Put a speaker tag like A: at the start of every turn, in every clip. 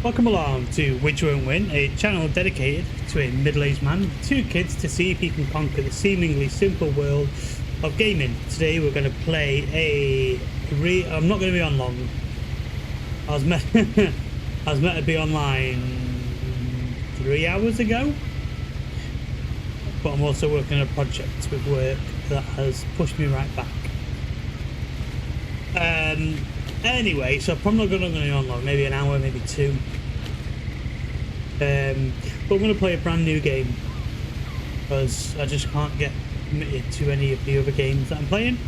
A: Welcome along to Which Won't Win, a channel dedicated to a middle-aged man with two kids to see if he can conquer the seemingly simple world of gaming. Today we're going to play I'm not going to be on long. I was meant to be online 3 hours ago, but I'm also working on a project with work that has pushed me right back. Anyway, so I'm probably not going to be on long, maybe an hour, maybe two. But I'm going to play a brand new game because I just can't get committed to any of the other games that I'm playing.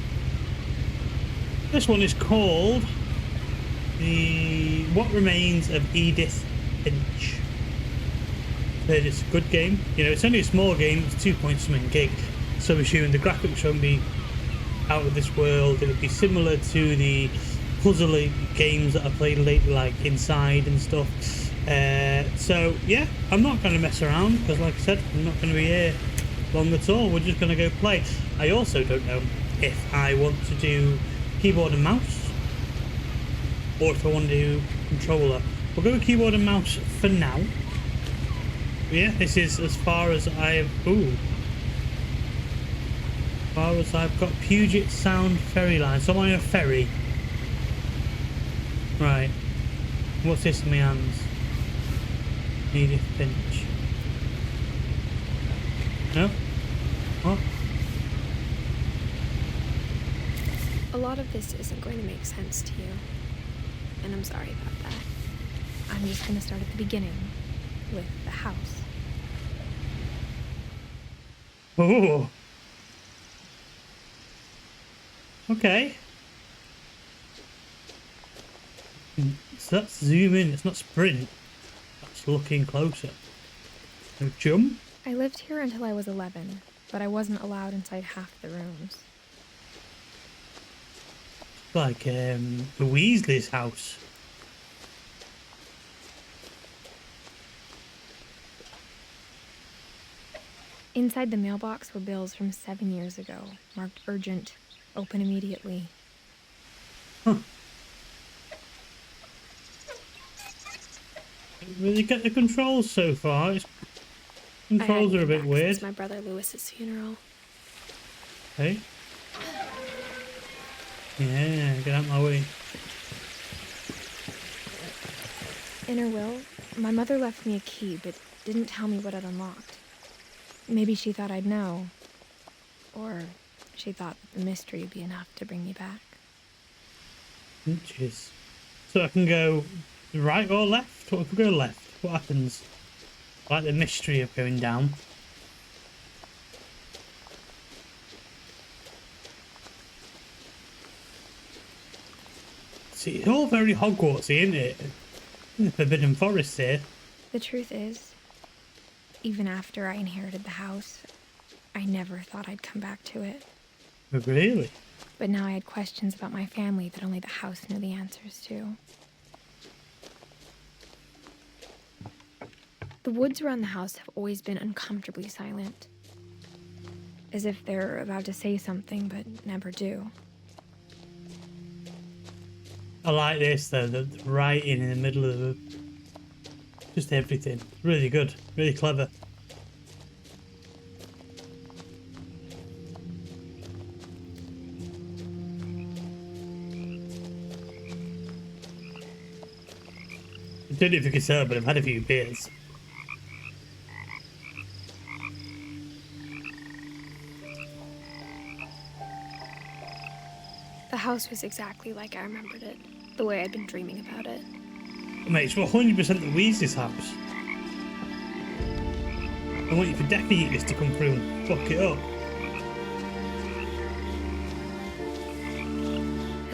A: This one is called What Remains of Edith Finch. It's a good game. You know, it's only a small game. It's 2-point-something gig, so I'm assuming the graphics won't be out of this world. It'll be similar to the puzzle games that I played lately, like Inside and stuff. So yeah, I'm not going to mess around because, like I said, I'm not going to be here long at all. We're just going to go play. I also don't know if I want to do keyboard and mouse or if I want to do controller. We'll go with keyboard and mouse for now. But yeah, this is as far as I've got. Puget Sound ferry line. So I'm on a ferry. Right. What's this in my hands? Edith Finch. No? What?
B: A lot of this isn't going to make sense to you, and I'm sorry about that. I'm just going to start at the beginning, with the house.
A: Oh. Okay. So that's zoom in, it's not sprint. That's looking closer. No jump?
B: I lived here until I was 11, but I wasn't allowed inside half the rooms.
A: Like the Weasley's house.
B: Inside the mailbox were bills from 7 years ago, marked urgent, open immediately.
A: Huh. Really get the controls so far. Controls are a bit weird.
B: Since my brother Lewis's funeral.
A: Hey. Yeah, get out my way.
B: In her will, my mother left me a key, but didn't tell me what it unlocked. Maybe she thought I'd know. Or she thought that the mystery would be enough to bring me back.
A: Inches. So I can go right or left? What if we go left? What happens? I like the mystery of going down. See, it's all very Hogwartsy, isn't it? The Forbidden Forest here.
B: The truth is, even after I inherited the house, I never thought I'd come back to it.
A: Really?
B: But now I had questions about my family that only the house knew the answers to. The woods around the house have always been uncomfortably silent. As if they're about to say something, but never do.
A: I like this though, the writing in the middle of just everything. Really good, really clever. I don't know if you can tell, but I've had a few beers.
B: The house was exactly like I remembered it, the way I'd been dreaming about it.
A: Mate, it's 100% the Weasley's house. I want you for definitely this to come through and fuck it up.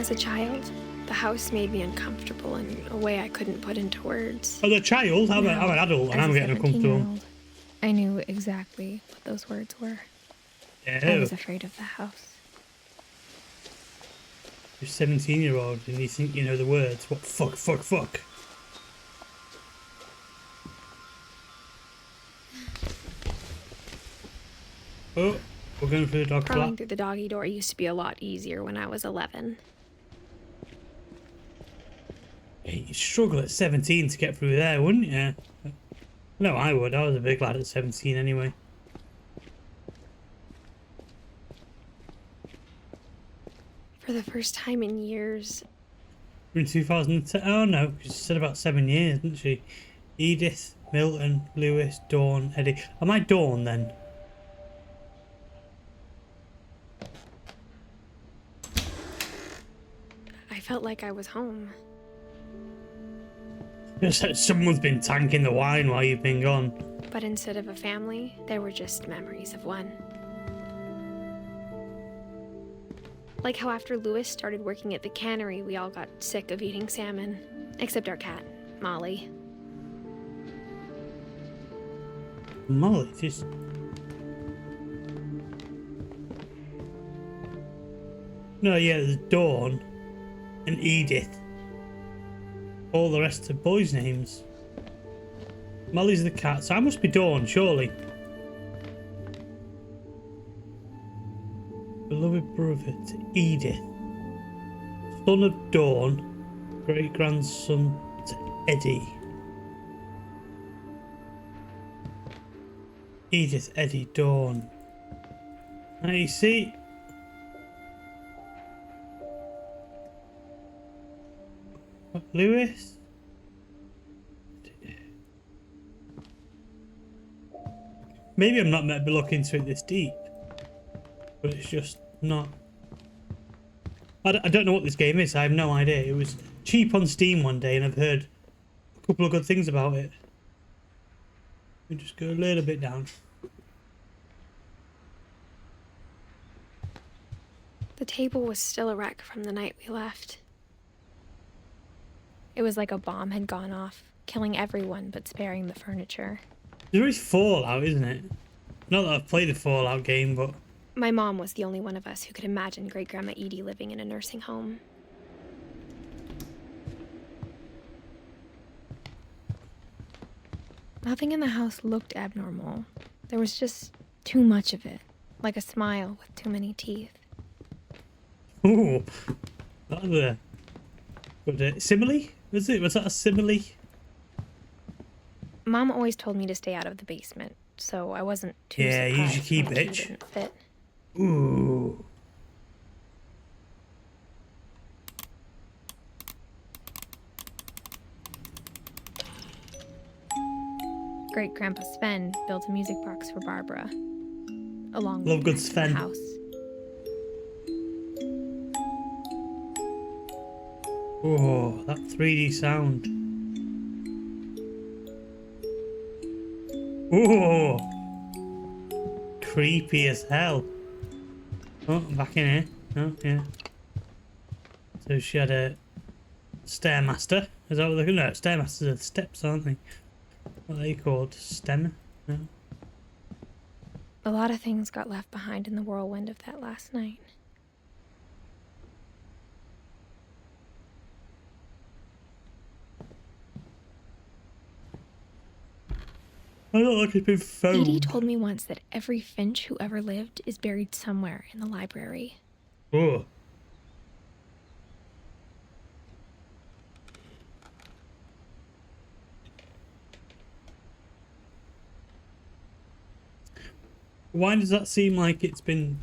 B: As a child, the house made me uncomfortable in a way I couldn't put into words.
A: As a child, I'm an adult and I'm getting uncomfortable.
B: I knew exactly what those words were.
A: Yeah.
B: I was afraid of the house.
A: You're 17-year-old and you think you know the words. What fuck, fuck, fuck? Oh, we're going through the dog flat.
B: Crawling through the doggy door used to be a lot easier when I was 11.
A: You'd struggle at 17 to get through there, wouldn't you? No, I would. I was a big lad at 17 anyway.
B: For the first time in years.
A: In 2010. Oh no, she said about 7 years, didn't she? Edith, Milton, Lewis, Dawn, Eddie. Am I Dawn then?
B: I felt like I was home.
A: Just like someone's been tanking the wine while you've been gone.
B: But instead of a family, there were just memories of one. Like how after Lewis started working at the cannery, we all got sick of eating salmon. Except our cat, Molly.
A: Molly, just... No, yeah, there's Dawn and Edith. All the rest are boys' names. Molly's the cat, so I must be Dawn, surely. Beloved brother to Edith. Son of Dawn. Great-grandson to Eddie. Edith, Eddie, Dawn. Now you see... Lewis? Maybe I'm not meant to look into it this deep, but it's just not. I don't know what this game is. I have no idea. It was cheap on Steam one day and I've heard a couple of good things about it. We just go a little bit down.
B: The table was still a wreck from the night we left. It was like a bomb had gone off, killing everyone but sparing the furniture.
A: There's always Fallout, isn't it? Not that I've played a Fallout game, but...
B: My mom was the only one of us who could imagine Great-Grandma Edie living in a nursing home. Nothing in the house looked abnormal. There was just too much of it, like a smile with too many teeth.
A: Ooh, that was a good simile? Was it? Was that a simile?
B: Mom always told me to stay out of the basement, so I wasn't too surprised
A: use your key,
B: when the key
A: bitch.
B: didn't fit.
A: Ooh.
B: Great-Grandpa Sven built a music box for Barbara, along
A: Love
B: with
A: good
B: the
A: Sven.
B: house.
A: Oh, that 3D sound. Oh, creepy as hell. Oh, I'm back in here. Oh, yeah. So she had a stairmaster. Is that what they're called? No, stairmasters are the steps, aren't they? What are they called? Stem? No.
B: A lot of things got left behind in the whirlwind of that last night.
A: I look like it's been foamed.
B: Edie told me once that every Finch who ever lived is buried somewhere in the library.
A: Oh. Why does that seem like it's been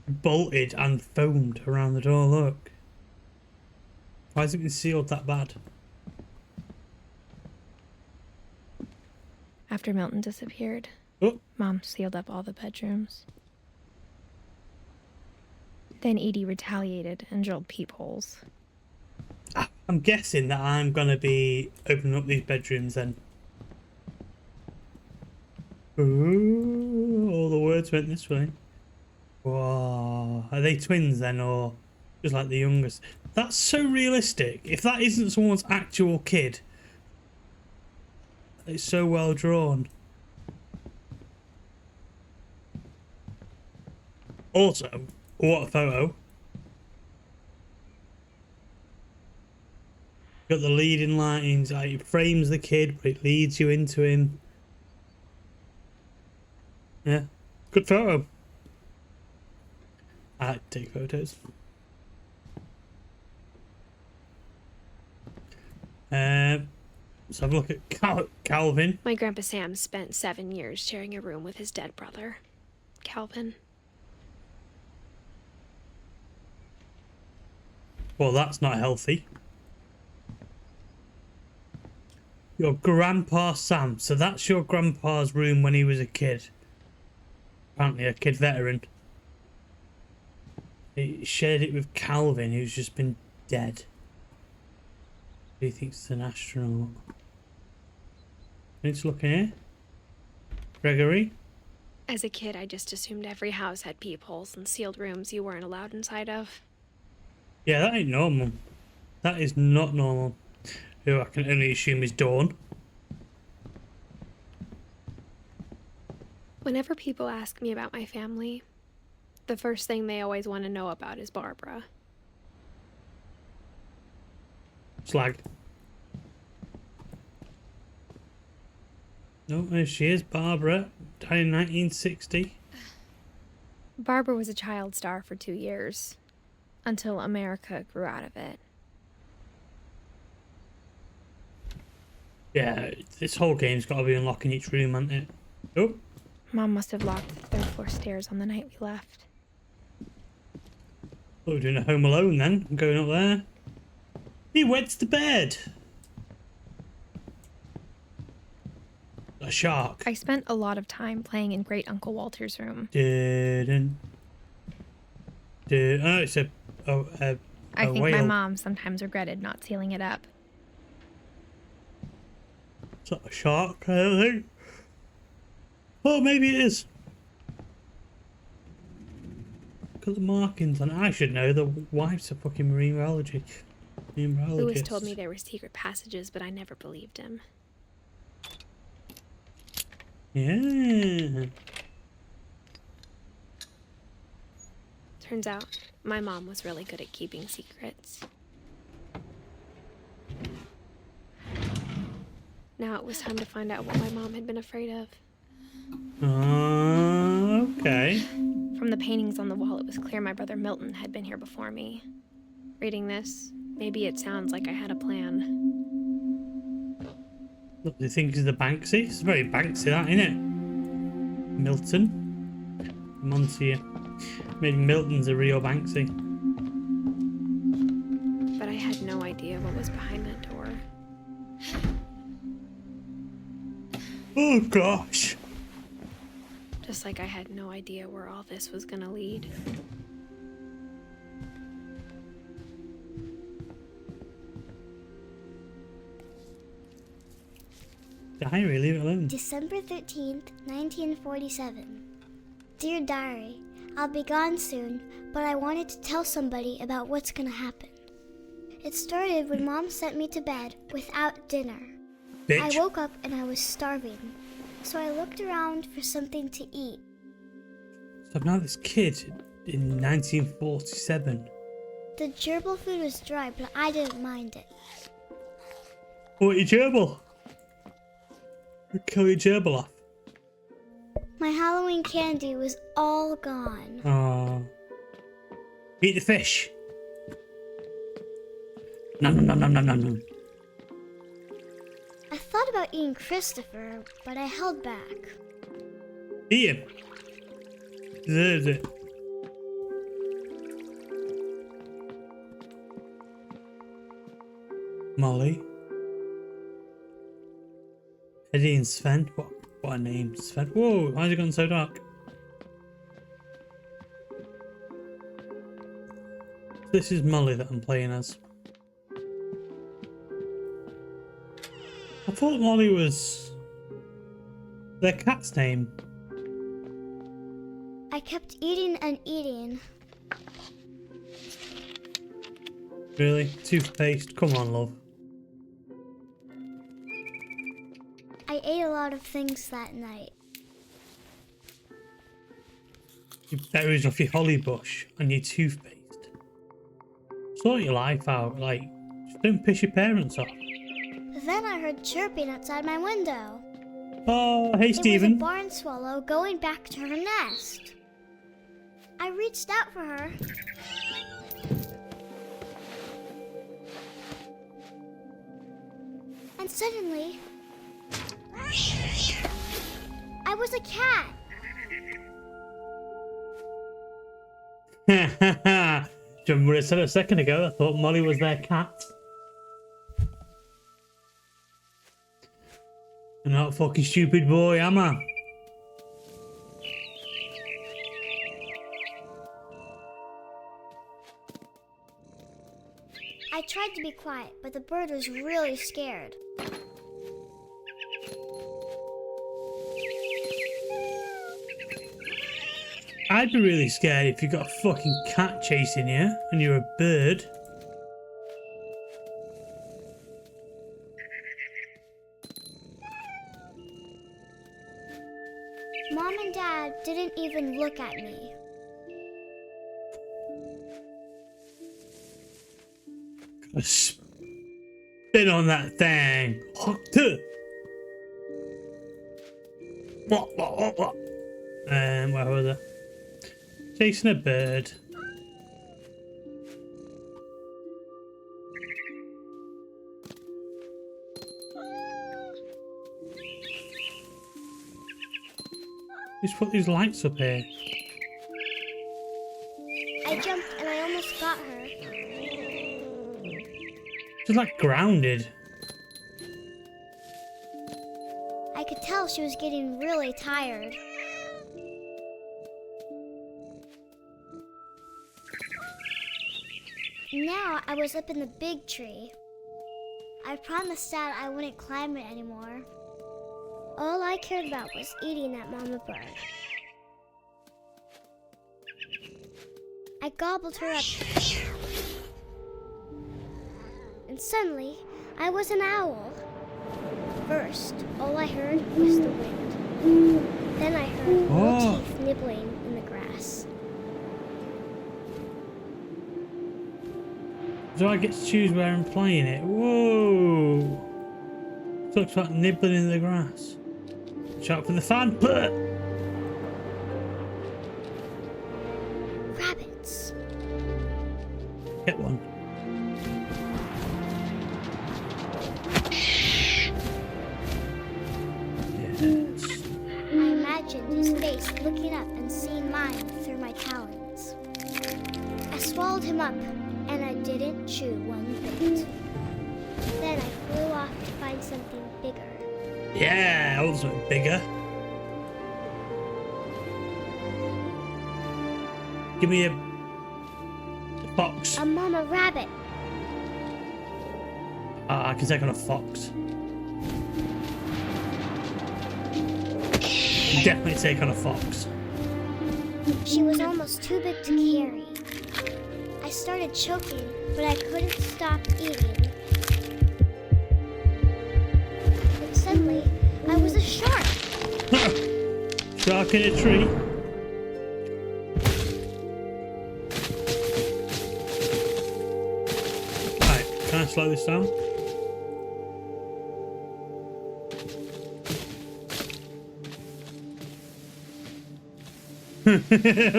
A: bolted and foamed around the door? Look. Why has it been sealed that bad?
B: After Milton disappeared,
A: Oh.
B: Mom sealed up all the bedrooms. Then Edie retaliated and drilled peepholes.
A: I'm guessing that I'm going to be opening up these bedrooms then. Ooh, all the words went this way. Whoa. Are they twins then, or just like the youngest? That's so realistic. If that isn't someone's actual kid, it's so well drawn. Also, what a photo. Got the leading lines, like it frames the kid, but it leads you into him. Yeah, good photo. I like to take photos. Let's have a look at Calvin.
B: My Grandpa Sam spent 7 years sharing a room with his dead brother, Calvin.
A: Well, that's not healthy. Your Grandpa Sam. So that's your grandpa's room when he was a kid. Apparently a kid veteran. He shared it with Calvin, who's just been dead. He thinks it's an astronaut. Need to look in here. Gregory?
B: As a kid, I just assumed every house had peepholes and sealed rooms you weren't allowed inside of.
A: Yeah, that ain't normal. That is not normal. Who I can only assume is Dawn.
B: Whenever people ask me about my family, the first thing they always want to know about is Barbara.
A: Slag. No, there she is, Barbara. Died in 1960.
B: Barbara was a child star for 2 years, until America grew out of it.
A: Yeah, this whole game's got to be unlocking each room, hasn't it? Oh.
B: Mom must have locked the third floor stairs on the night we left.
A: Oh, we're doing a Home Alone then. I'm going up there. He wets the bed. A shark.
B: I spent a lot of time playing in Great Uncle Walter's room.
A: Oh, it's a
B: I think
A: whale.
B: my mom sometimes regretted not sealing it up.
A: It's not a shark, I don't think. Oh, maybe it is. Look at the markings on it. I should know. The wife's a fucking marine biologist.
B: Lewis told me there were secret passages, but I never believed him.
A: Yeah.
B: Turns out, my mom was really good at keeping secrets. Now it was time to find out what my mom had been afraid of.
A: Okay.
B: From the paintings on the wall, it was clear my brother Milton had been here before me. Reading this, maybe it sounds like I had a plan.
A: Look, do you think it's the Banksy? It's very Banksy, that, isn't it? Milton. Monsieur. Maybe Milton's a real Banksy.
B: But I had no idea what was behind that door.
A: Oh, gosh.
B: Just like I had no idea where all this was gonna lead.
A: Diary, leave it alone.
C: December 13th, 1947. Dear Diary, I'll be gone soon, but I wanted to tell somebody about what's gonna happen. It started when Mom sent me to bed without dinner.
A: Bitch.
C: I woke up and I was starving, so I looked around for something to eat.
A: So now this kid in 1947.
C: The gerbil food was dry, but I didn't mind it.
A: What, your gerbil? Kill your gerbil off.
C: My Halloween candy was all gone.
A: Oh. Eat the fish. Nom nom nom nom nom nom.
C: I thought about eating Christopher, but I held back.
A: Eat him. Deserves it. Molly. Eddie and Sven. What a name, Sven. Whoa, why's it gone so dark? This is Molly that I'm playing as. I thought Molly was their cat's name.
C: I kept eating and eating.
A: Really? Toothpaste? Come on, love.
C: I ate a lot of things that night.
A: Your berries off your holly bush and your toothpaste. Sort your life out, like, just don't piss your parents off.
C: Then I heard chirping outside my window.
A: Oh, hey,
C: It was a
A: Stephen.
C: barn swallow going back to her nest. I reached out for her. And suddenly, I was a cat.
A: Remember what I said a second ago? I thought Molly was their cat. I'm not a fucking stupid boy, am I?
C: I tried to be quiet, but the bird was really scared.
A: I'd be really scared if you got a fucking cat chasing you and you're a bird.
C: Mom and Dad didn't even look at me.
A: Gotta spin on that thing. Where was I? Chasing a bird. Just put these lights up here.
C: I jumped and I almost got her.
A: She's like grounded.
C: I could tell she was getting really tired. Now I was up in the big tree. I promised Dad I wouldn't climb it anymore. All I cared about was eating that mama bird. I gobbled her up. And suddenly, I was an owl. First, all I heard was the wind. Then I heard little teeth nibbling in the grass.
A: So I get to choose where I'm playing it. Whoa! Talks about nibbling in the grass. Watch out for the fan.
C: Rabbits.
A: Get one. Yes.
C: I imagined his face looking up and seeing mine through my talons. I swallowed him up, and I didn't chew one bit. Then I flew off to find something bigger.
A: Yeah, I want something bigger. Give me a fox.
C: A mama rabbit.
A: I can take on a fox. Definitely take on a fox.
C: She was almost too big to carry. I started choking, but I couldn't stop eating. And suddenly, I was a shark.
A: Shark in a tree. Right, can I slow this down?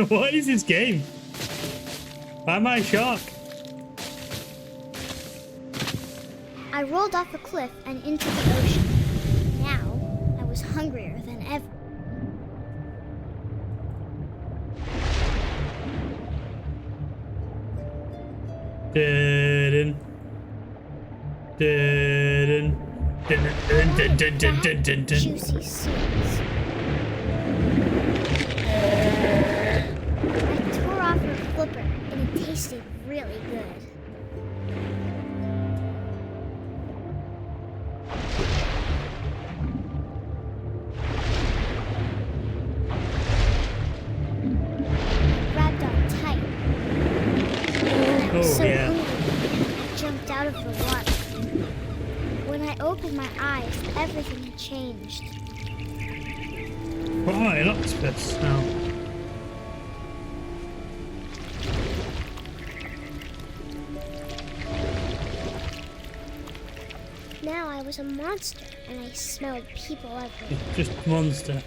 A: What is this game? Why am I a shark?
C: I rolled off a cliff and into the ocean. Now, I was hungrier than ever.
A: Dun, dun, dun, dun, dun, dun, dun, dun, dun.
C: Juicy seeds. I tore off her flipper, and it tasted really good. Grabbed on tight. I was so hungry, I jumped out of the water. When I opened my eyes, everything had changed.
A: What am I, an octopus now?
C: Now I was a monster, and I smelled people everywhere.
A: Just monster.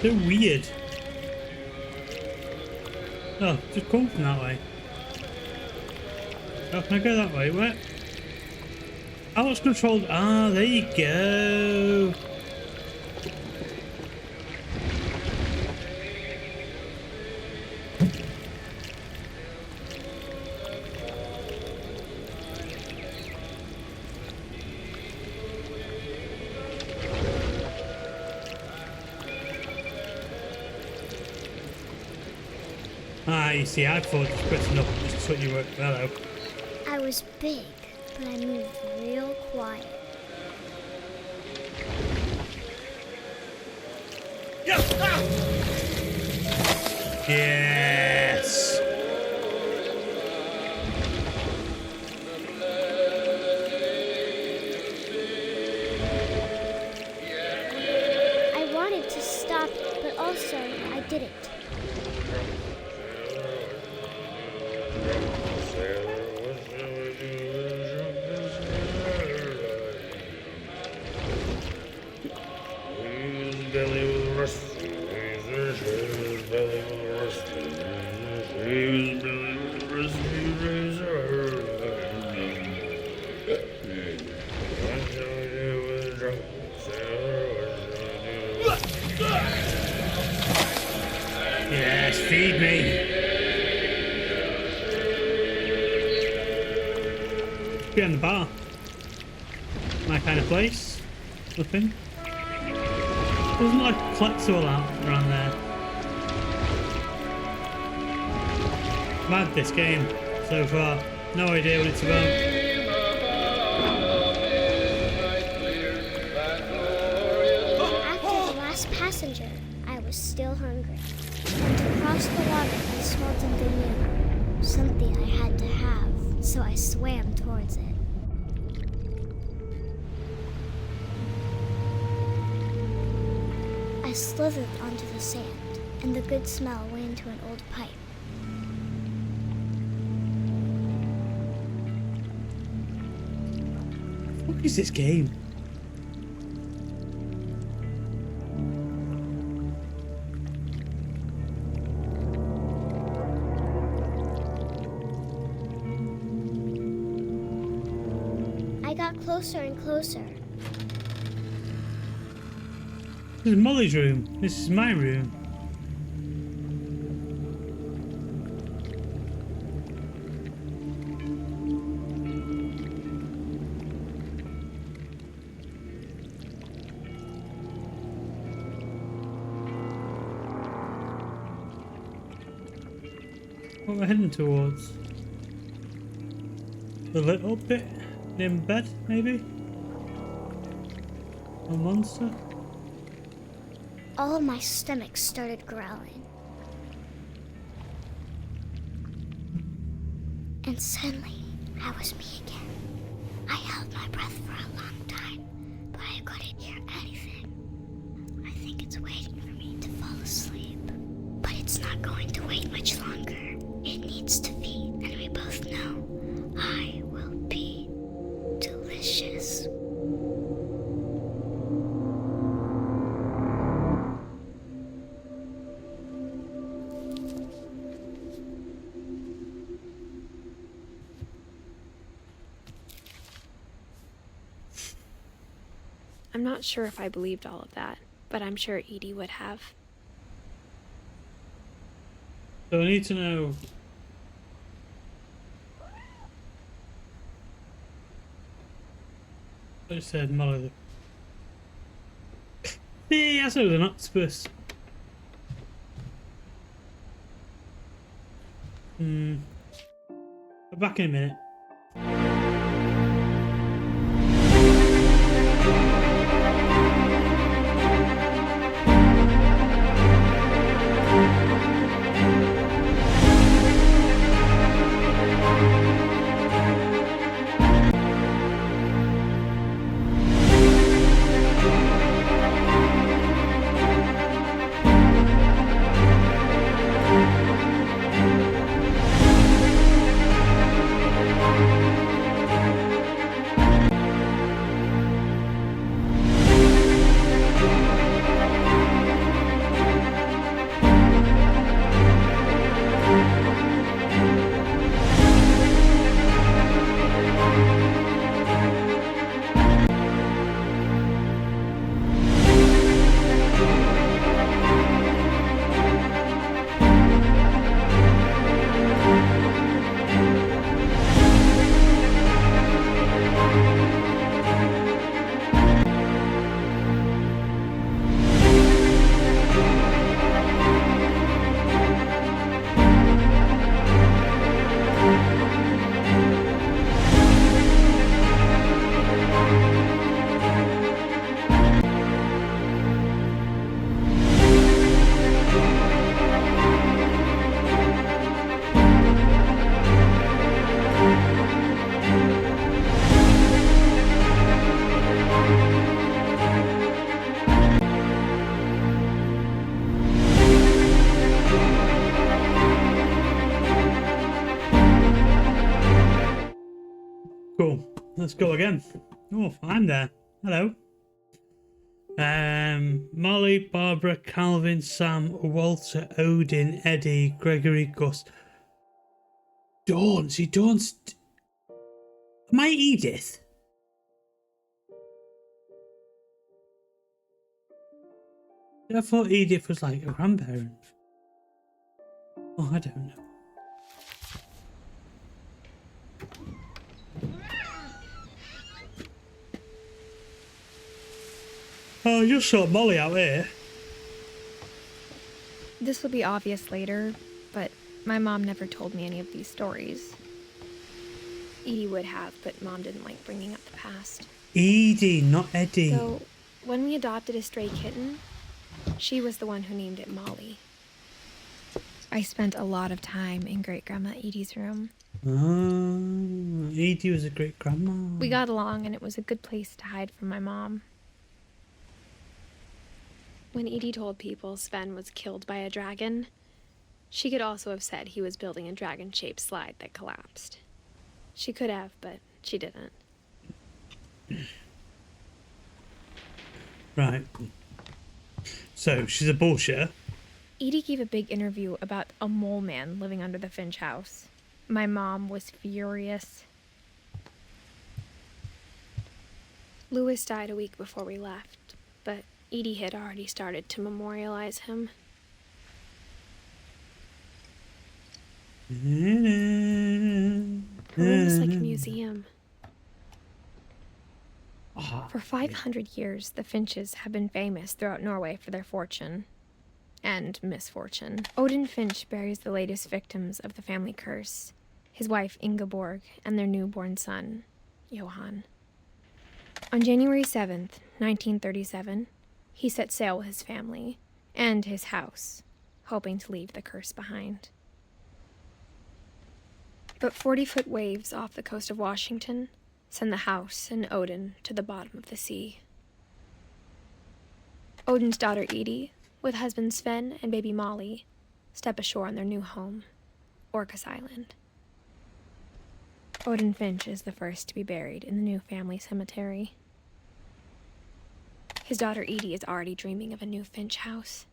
A: So weird. Oh, just come from that way. Oh, can I go that way? Where? Oh, it's controlled. Ah, there you go. Ah, you see, I thought just pressing up just so you were. Hello.
C: I was big, but I moved real quiet.
A: Yes.
C: I wanted to stop, but also I didn't.
A: Yes, feed me. Behind the bar. My kind of place. Nothing. There's not a collectible out around there. Mad this game so far. No idea what it's about.
C: After the last passenger, I was still hungry. And to cross the water, I smelled something new. Something I had to have, so I swam towards it. I slithered onto the sand, and the good smell went into an old pipe.
A: What is this game?
C: I got closer and closer.
A: This is Molly's room. This is my room. What we're heading towards? The little bit in bed, maybe? A monster?
C: All of my stomach started growling. And suddenly, I was me again. I held my breath for a long time, but I couldn't hear anything. I think it's waiting for me to fall asleep. But it's not going to wait much longer. It needs to feed, and we both know I will be delicious.
B: I'm not sure if I believed all of that, but I'm sure Edie would have.
A: So I need to know. I just said Molly. Yeah, so they're not supposed. I'm back in a minute. Cool. Let's go again. Oh, I'm there. Hello. Molly, Barbara, Calvin, Sam, Walter, Odin, Eddie, Gregory, Gus. Dawn. See, Dawn's... Am I Edith? I thought Edith was like a grandparent. Oh, I don't know. Oh, I just saw Molly out here.
B: This will be obvious later, but my mom never told me any of these stories. Edie would have, but Mom didn't like bringing up the past.
A: Edie, not Eddie.
B: So, when we adopted a stray kitten, she was the one who named it Molly. I spent a lot of time in Great-Grandma Edie's room.
A: Oh, Edie was a great grandma.
B: We got along, and it was a good place to hide from my mom. When Edie told people Sven was killed by a dragon, she could also have said he was building a dragon-shaped slide that collapsed. She could have, but she didn't.
A: Right. So, she's a bullshitter.
B: Edie gave a big interview about a mole man living under the Finch house. My mom was furious. Louis died a week before we left, but Edie had already started to memorialize him. Her room was like a museum. For 500 years, the Finches have been famous throughout Norway for their fortune and misfortune. Odin Finch buries the latest victims of the family curse, his wife Ingeborg and their newborn son, Johan. On January 7th, 1937, he set sail with his family and his house, hoping to leave the curse behind. But 40-foot waves off the coast of Washington send the house and Odin to the bottom of the sea. Odin's daughter Edie, with husband Sven and baby Molly, step ashore on their new home, Orcas Island. Odin Finch is the first to be buried in the new family cemetery. His daughter Edie is already dreaming of a new Finch house.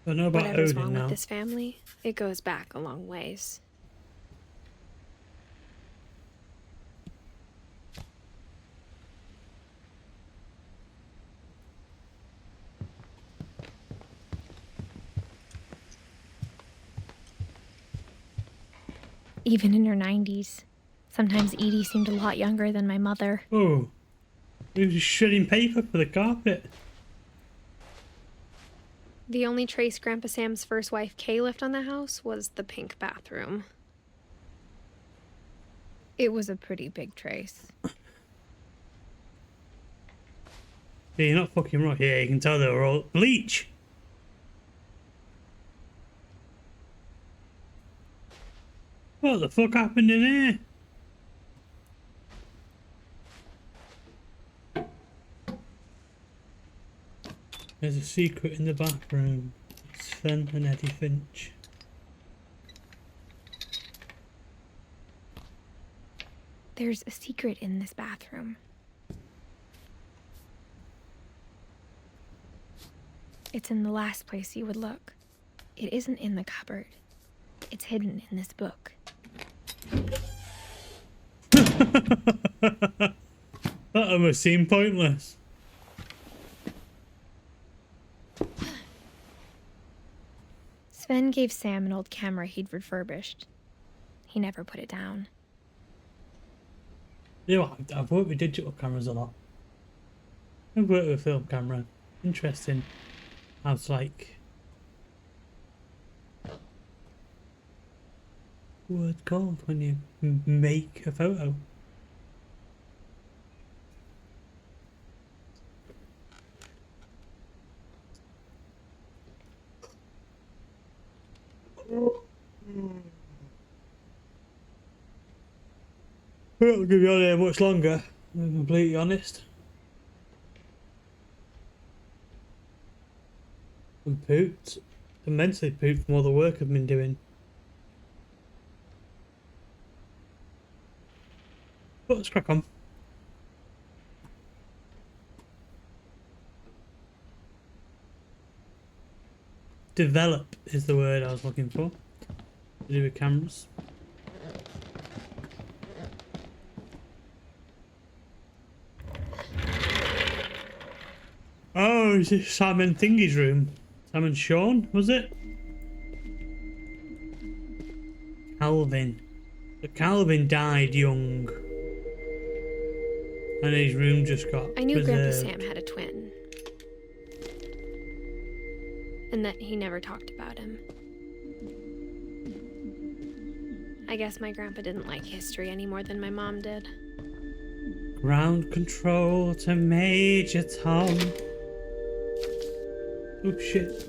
A: I know about
B: Whatever's
A: Odin
B: wrong
A: now.
B: with this family, it goes back a long ways. Even in her 90s, sometimes Edie seemed a lot younger than my mother.
A: Oh, he was shredding paper for the carpet.
B: The only trace Grandpa Sam's first wife Kay left on the house was the pink bathroom. It was a pretty big trace.
A: Yeah, you're not fucking right. Yeah, you can tell they were all bleach. What the fuck happened in here? There's a secret in the bathroom. Sven and Eddie Finch.
B: There's a secret in this bathroom. It's in the last place you would look. It isn't in the cupboard. It's hidden in this book.
A: That almost seemed pointless.
B: Sven gave Sam an old camera he'd refurbished. He never put it down.
A: You know what, I've worked with digital cameras a lot. I've worked with a film camera. Interesting how it's like... word called when you make a photo. We're not going to be on here much longer, to be completely honest. I'm pooped. Immensely pooped from all the work I've been doing. But let's crack on. Develop is the word I was looking for. To do with cameras. Oh, is it Simon Thingy's room? Simon Sean, was it? Calvin. So Calvin died young. And his room just got
B: I knew Grandpa
A: preserved.
B: Sam had a twin. And that he never talked about him. I guess my grandpa didn't like history any more than my mom did.
A: Ground control to Major Tom. Oh shit.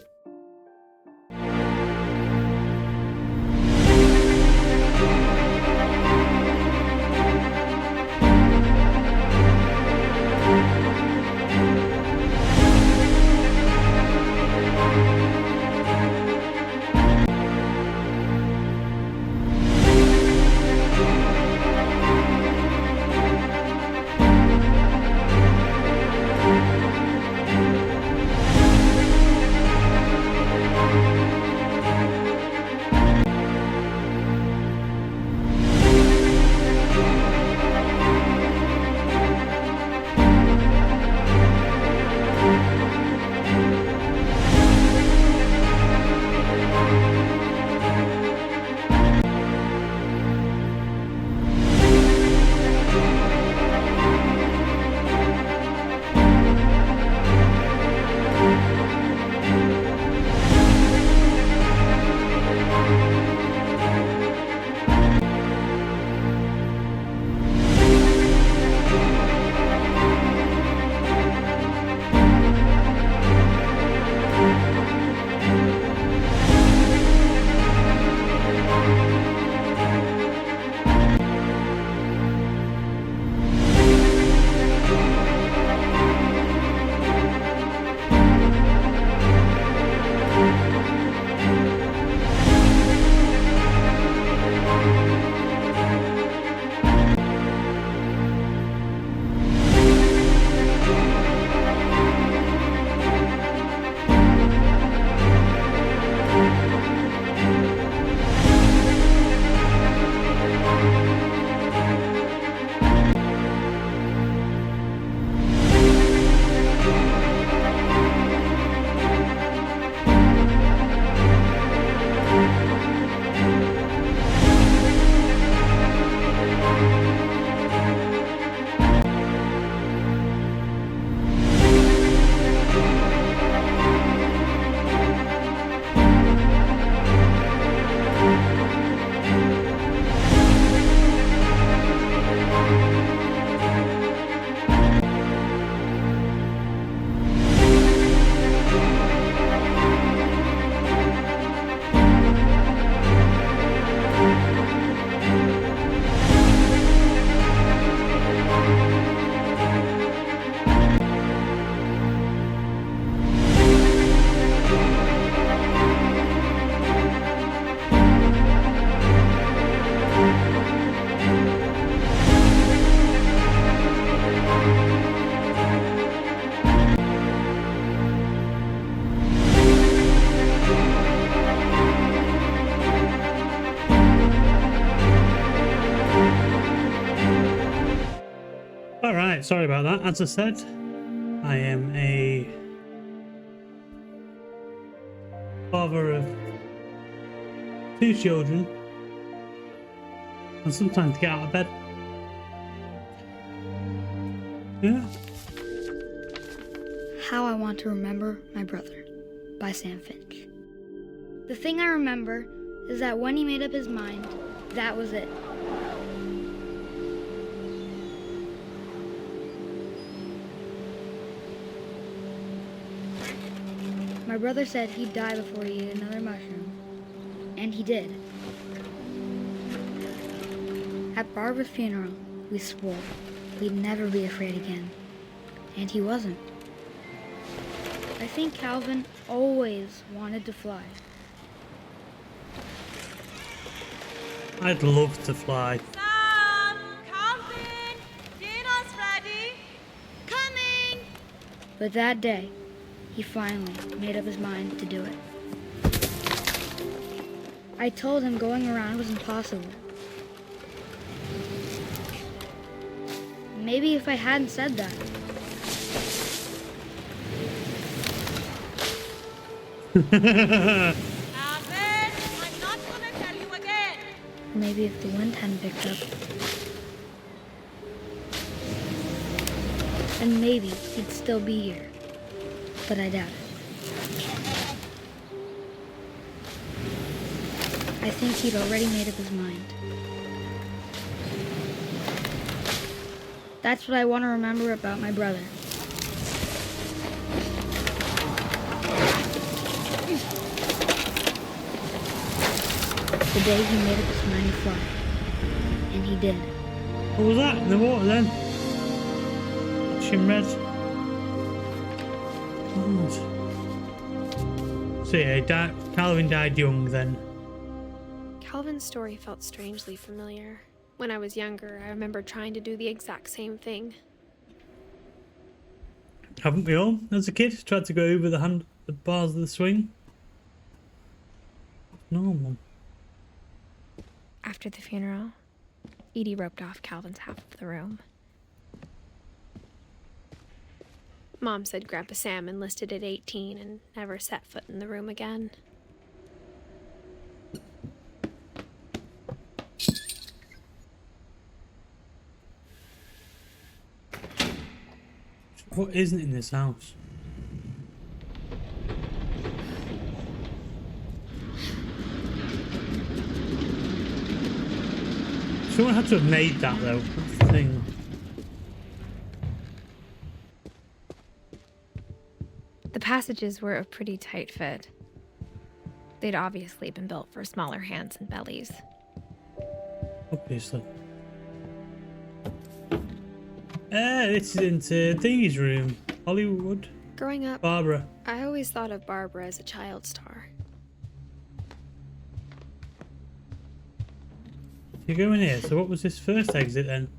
A: Alright, sorry about that. As I said, I am a father of 2 children and sometimes to get out of bed. Yeah.
D: How I Want to Remember My Brother by Sam Finch. The thing I remember is that when he made up his mind, that was it. My brother said he'd die before he ate another mushroom, and he did. At Barbara's funeral, We swore we'd never be afraid again. And he wasn't. I think Calvin always wanted to fly.
A: I'd love to fly.
E: Sam! Calvin! Dinner's ready! Coming!
D: But that day, he finally made up his mind to do it. I told him going around was impossible. Maybe if I hadn't said that.
E: Calvin! I'm not gonna tell you again!
D: Maybe if the wind hadn't picked up. And maybe he'd still be here. But I doubt it. I think he'd already made up his mind. That's what I want to remember about my brother. The day he made up his mind to fly. And he did.
A: What was that in the water then? Watching red. God. So yeah, Calvin died young then.
B: Calvin's story felt strangely familiar. When I was younger, I remember trying to do the exact same thing.
A: Haven't we all, as a kid, tried to go over the bars of the swing? Normal.
B: After the funeral, Edie roped off Calvin's half of the room. Mom said Grandpa Sam enlisted at 18 and never set foot in the room again.
A: What isn't in this house? Someone had to have made that though, that's the thing.
B: The passages were a pretty tight fit. They'd obviously been built for smaller hands and bellies.
A: Obviously. This is into Dee's room. Hollywood.
B: Growing up,
A: Barbara.
B: I always thought of Barbara as a child star.
A: You go in here, so what was this first exit then?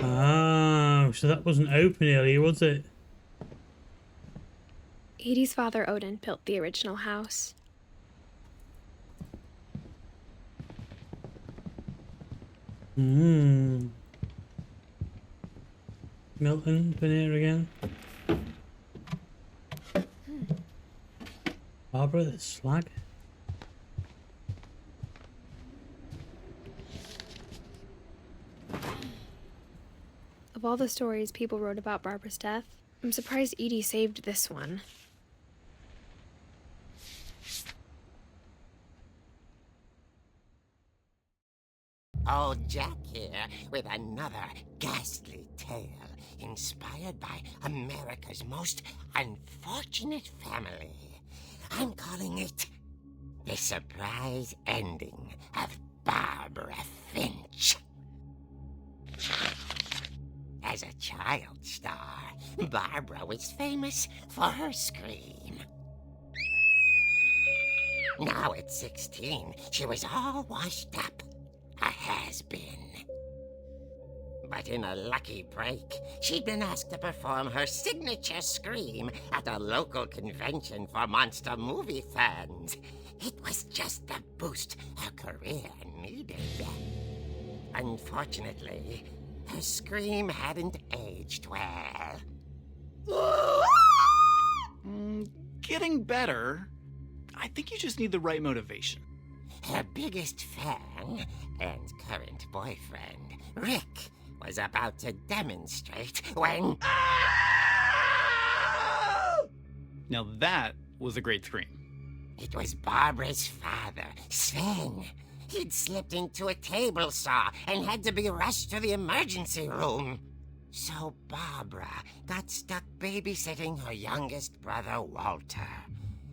A: Oh, so that wasn't open earlier, was it?
B: Edie's father, Odin, built the original house.
A: Milton's been here again. Barbara the slag.
B: Of all the stories people wrote about Barbara's death, I'm surprised Edie saved this one.
F: Old Jack here with another ghastly tale inspired by America's most unfortunate family. I'm calling it The Surprise Ending of Barbara Finch. As a child star, Barbara was famous for her scream. Now at 16, she was all washed up. A has-been. But in a lucky break, she'd been asked to perform her signature scream at a local convention for monster movie fans. It was just the boost her career needed. Unfortunately, her scream hadn't aged well.
G: Getting better. I think you just need the right motivation.
F: Her biggest fan and current boyfriend, Rick, was about to demonstrate when...
G: Now that was a great scream.
F: It was Barbara's father, Sven. He'd slipped into a table saw and had to be rushed to the emergency room. So Barbara got stuck babysitting her youngest brother, Walter.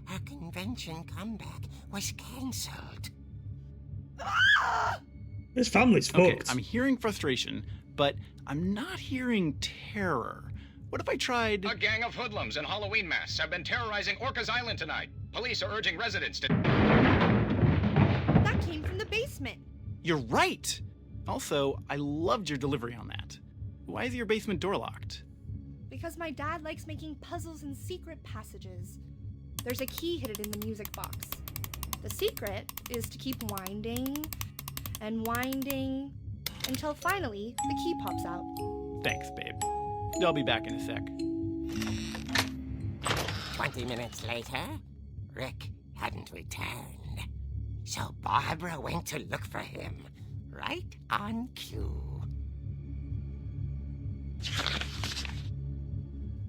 F: Her convention comeback was cancelled.
A: This family's fucked.
G: Okay, I'm hearing frustration, but I'm not hearing terror. What if I tried...
H: A gang of hoodlums in Halloween masks have been terrorizing Orcas Island tonight. Police are urging residents to...
E: That came from the basement.
G: You're right! Also, I loved your delivery on that. Why is your basement door locked?
E: Because my dad likes making puzzles and secret passages. There's a key hidden in the music box. The secret is to keep winding and winding until finally the key pops out.
G: Thanks, babe. I'll be back in a sec.
F: 20 minutes later, Rick hadn't returned. So Barbara went to look for him, right on cue.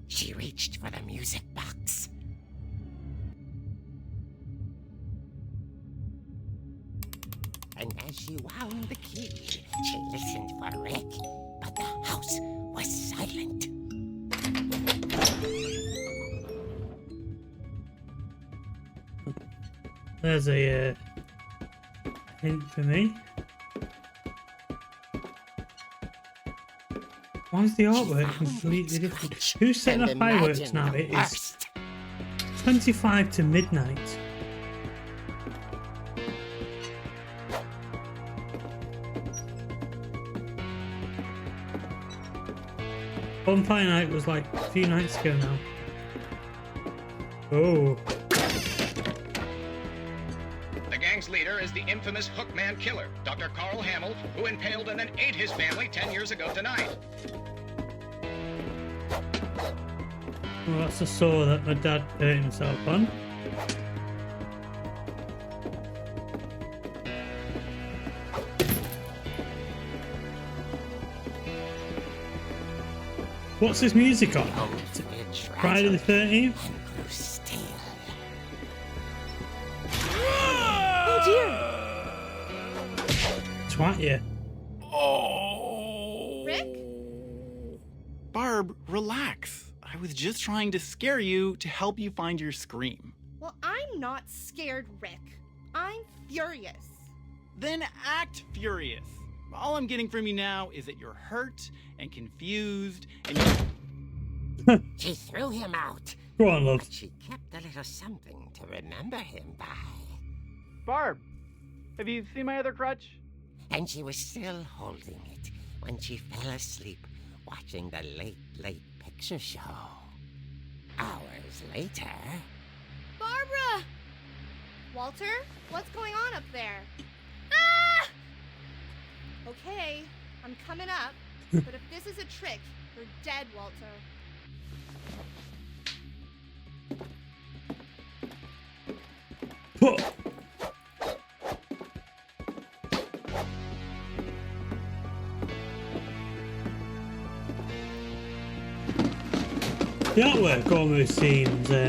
F: She reached for the music box. And as she wound the key, she listened for Rick, but the house was silent.
A: There's a hint for me. Why is the artwork completely different? Who's setting
F: And
A: up fireworks
F: imagine
A: now?
F: the
A: It is
F: worst.
A: 25 to midnight. Bonfire night was like a few nights ago now. Oh.
H: The gang's leader is the infamous Hookman killer, Dr. Carl Hamill, who impaled and then ate his family 10 years ago tonight.
A: Well, that's the saw that my dad hurt himself on. What's this music on? Friday the 13th?
E: Oh dear!
A: Twat you.
G: Oh!
E: Rick?
G: Barb, relax. I was just trying to scare you to help you find your scream.
E: Well, I'm not scared, Rick. I'm furious.
G: Then act furious. All I'm getting from you now is that you're hurt and confused and
F: She threw him out.
A: Go on, love.
F: But she kept a little something to remember him by.
G: Barb, have you seen my other crutch?
F: And she was still holding it when she fell asleep watching the late picture show. Hours later...
E: Barbara! Walter, what's going on up there? Ah! Okay, I'm coming up, but if this is a trick, you're dead, Walter.
A: Whoa. The artwork almost seems
F: Walter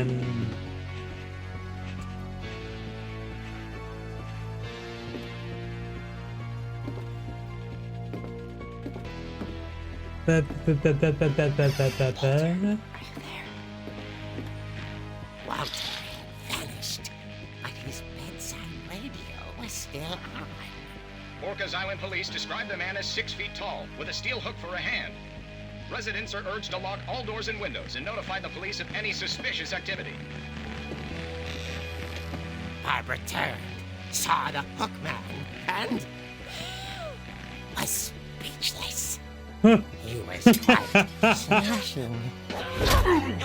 F: had vanished, but his bedside radio was still on.
H: Orcas Island police describe the man as 6 feet tall, with a steel hook for a hand. Residents are urged to lock all doors and windows and notify the police of any suspicious activity.
F: Barbara turned, saw the hook man, and was speechless. He was quite smashing. And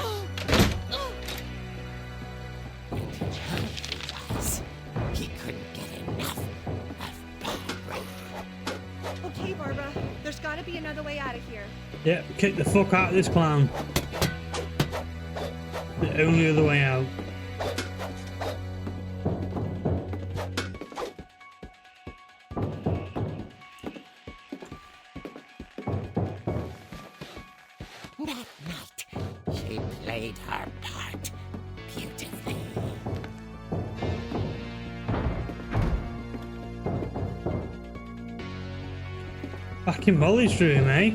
F: he was. He couldn't get enough of Barbara.
E: Okay, Barbara, there's gotta be another way out of here.
A: yeah, kick the fuck out of this clown. The only other way out.
F: That night, she played her part beautifully.
A: Back in Molly's room, eh?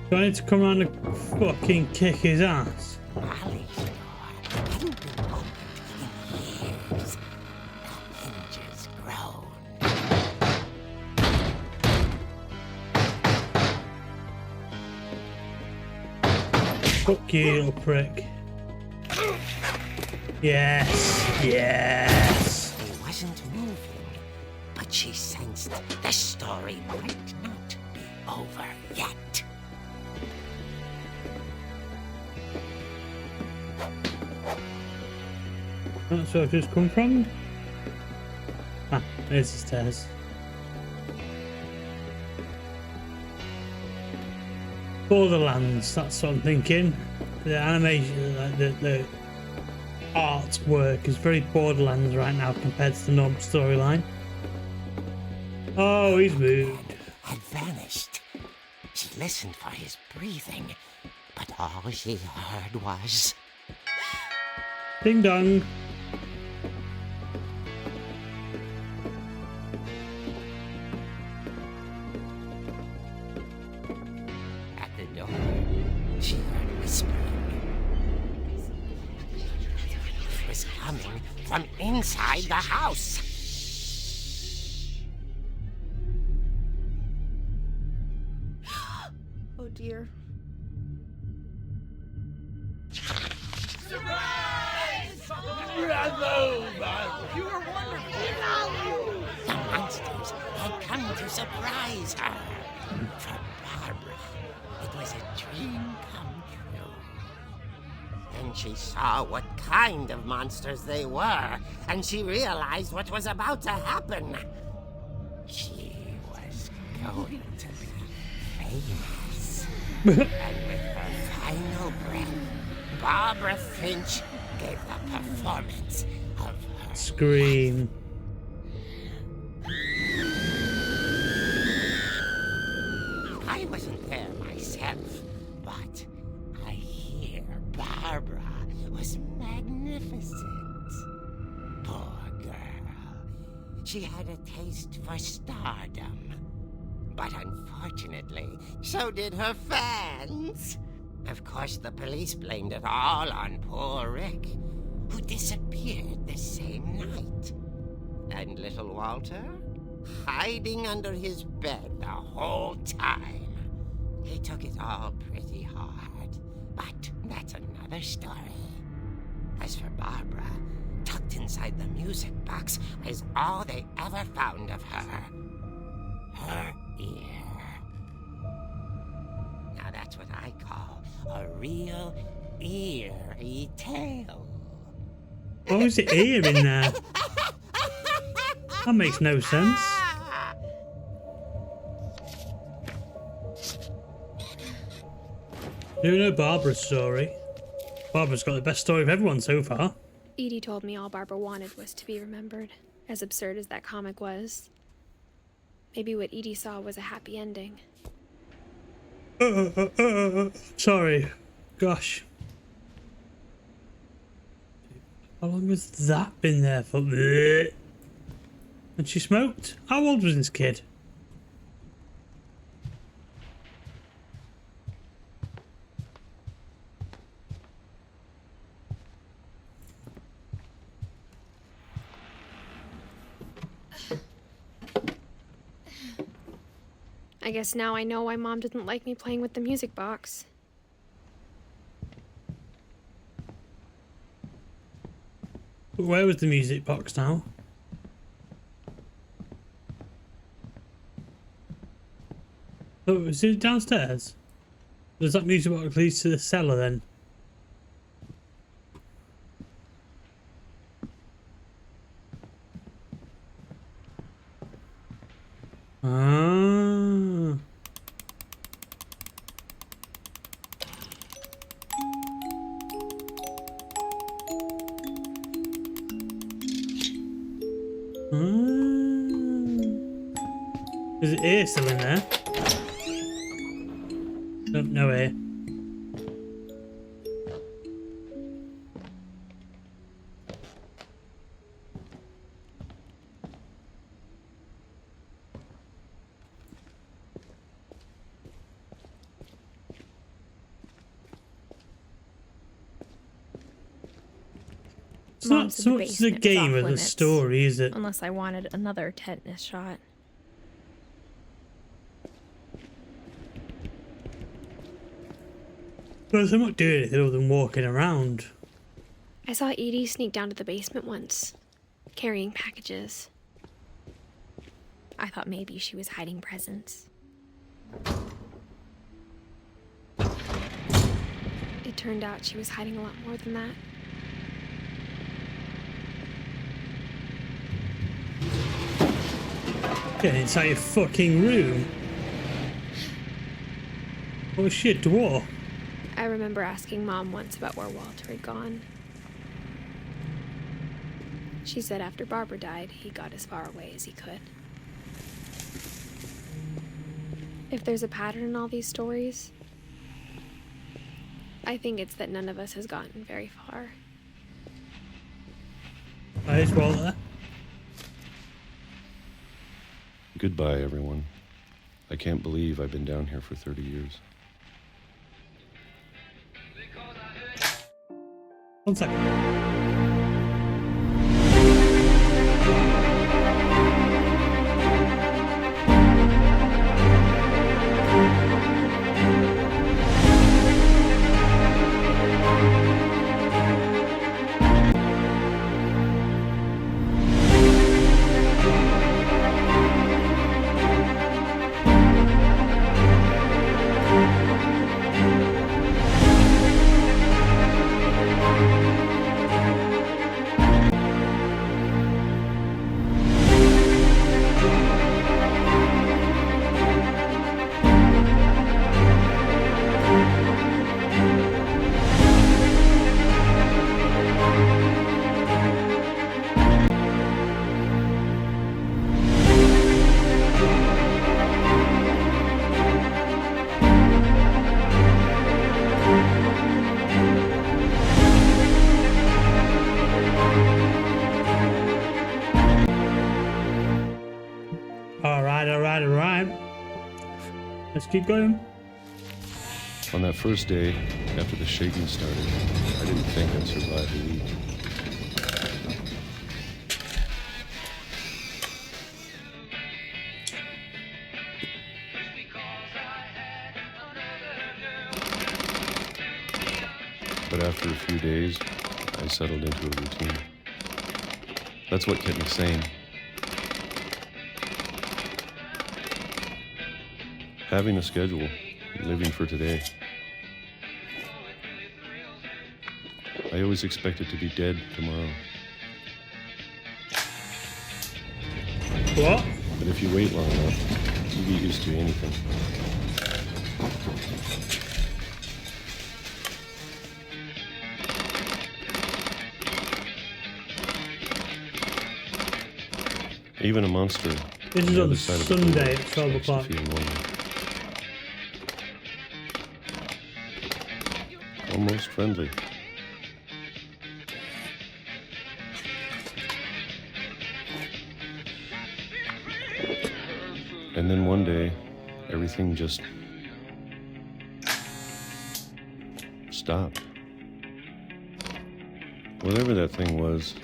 A: Do I need to come around and fucking kick his ass?
F: Molly's door hadn't been opened in years. The hinges groaned.
A: Fuck you, little prick. Yes, yes.
F: He wasn't moving, but she sensed the story might not be over yet.
A: That's where I've just come from. Ah, there's the stairs. Borderlands, that's what I'm thinking. The animation, the artwork is very Borderlands right now compared to the normal storyline. Oh, he's moved.
F: Had vanished. She listened for his breathing, but all she heard was...
A: Ding dong.
F: At the door, she heard whispering. It was coming from inside the house.
E: Oh dear.
F: The monsters had come to surprise her. For Barbara, it was a dream come true. Then she saw what kind of monsters they were, and she realized what was about to happen. She was going to be famous. And with her final breath, Barbara Finch gave the performance of her
A: Scream.
F: I wasn't there myself, but I hear Barbara was magnificent. Poor girl. She had a taste for stardom. But unfortunately, so did her fans. Of course, the police blamed it all on poor Rick, who disappeared the same night. And little Walter? Hiding under his bed the whole time. He took it all pretty hard, but that's another story. As for Barbara, tucked inside the music box was all they ever found of her. Her ear. Now that's what I call a real eerie tale.
A: What was the ear in there? That makes no sense. You know Barbara's story. Barbara's got the best story of everyone so far.
B: Edie told me all Barbara wanted was to be remembered, as absurd as that comic was. Maybe what Edie saw was a happy ending.
A: Sorry. Gosh. How long has that been there for? And she smoked? How old was this kid?
B: I guess now I know why Mom didn't like me playing with the music box.
A: Where was the music box now? Oh, is it downstairs? Does that music box lead to the cellar then? Ah. Is it ear still in there? Nope, no ear.
B: Mom
A: not
B: said
A: so
B: the
A: much the
B: basement was
A: game
B: off
A: as the
B: limits,
A: story, is it?
B: unless I wanted another tetanus shot.
A: Well, I'm not doing anything other than walking around.
B: I saw Edie sneak down to the basement once, carrying packages. I thought maybe she was hiding presents. It turned out she was hiding a lot more than that.
A: Get inside your fucking room. Oh shit, dwarf.
B: I remember asking Mom once about where Walter had gone. She said after Barbara died, he got as far away as he could. If there's a pattern in all these stories, I think it's that none of us has gotten very far.
A: There's Walter.
I: Goodbye, everyone. I can't believe I've been down here for 30 years.
A: 1 second. Alright. Let's keep going.
I: On that first day, after the shaking started, I didn't think I'd survive a week. But after a few days, I settled into a routine. That's what kept me sane. Having a schedule, living for today. I always expected to be dead tomorrow.
A: What?
I: But if you wait long enough, you get used to anything. Even a monster.
A: This is on Sunday at 12 o'clock.
I: Almost friendly. And then one day, everything just stopped. Whatever that thing was,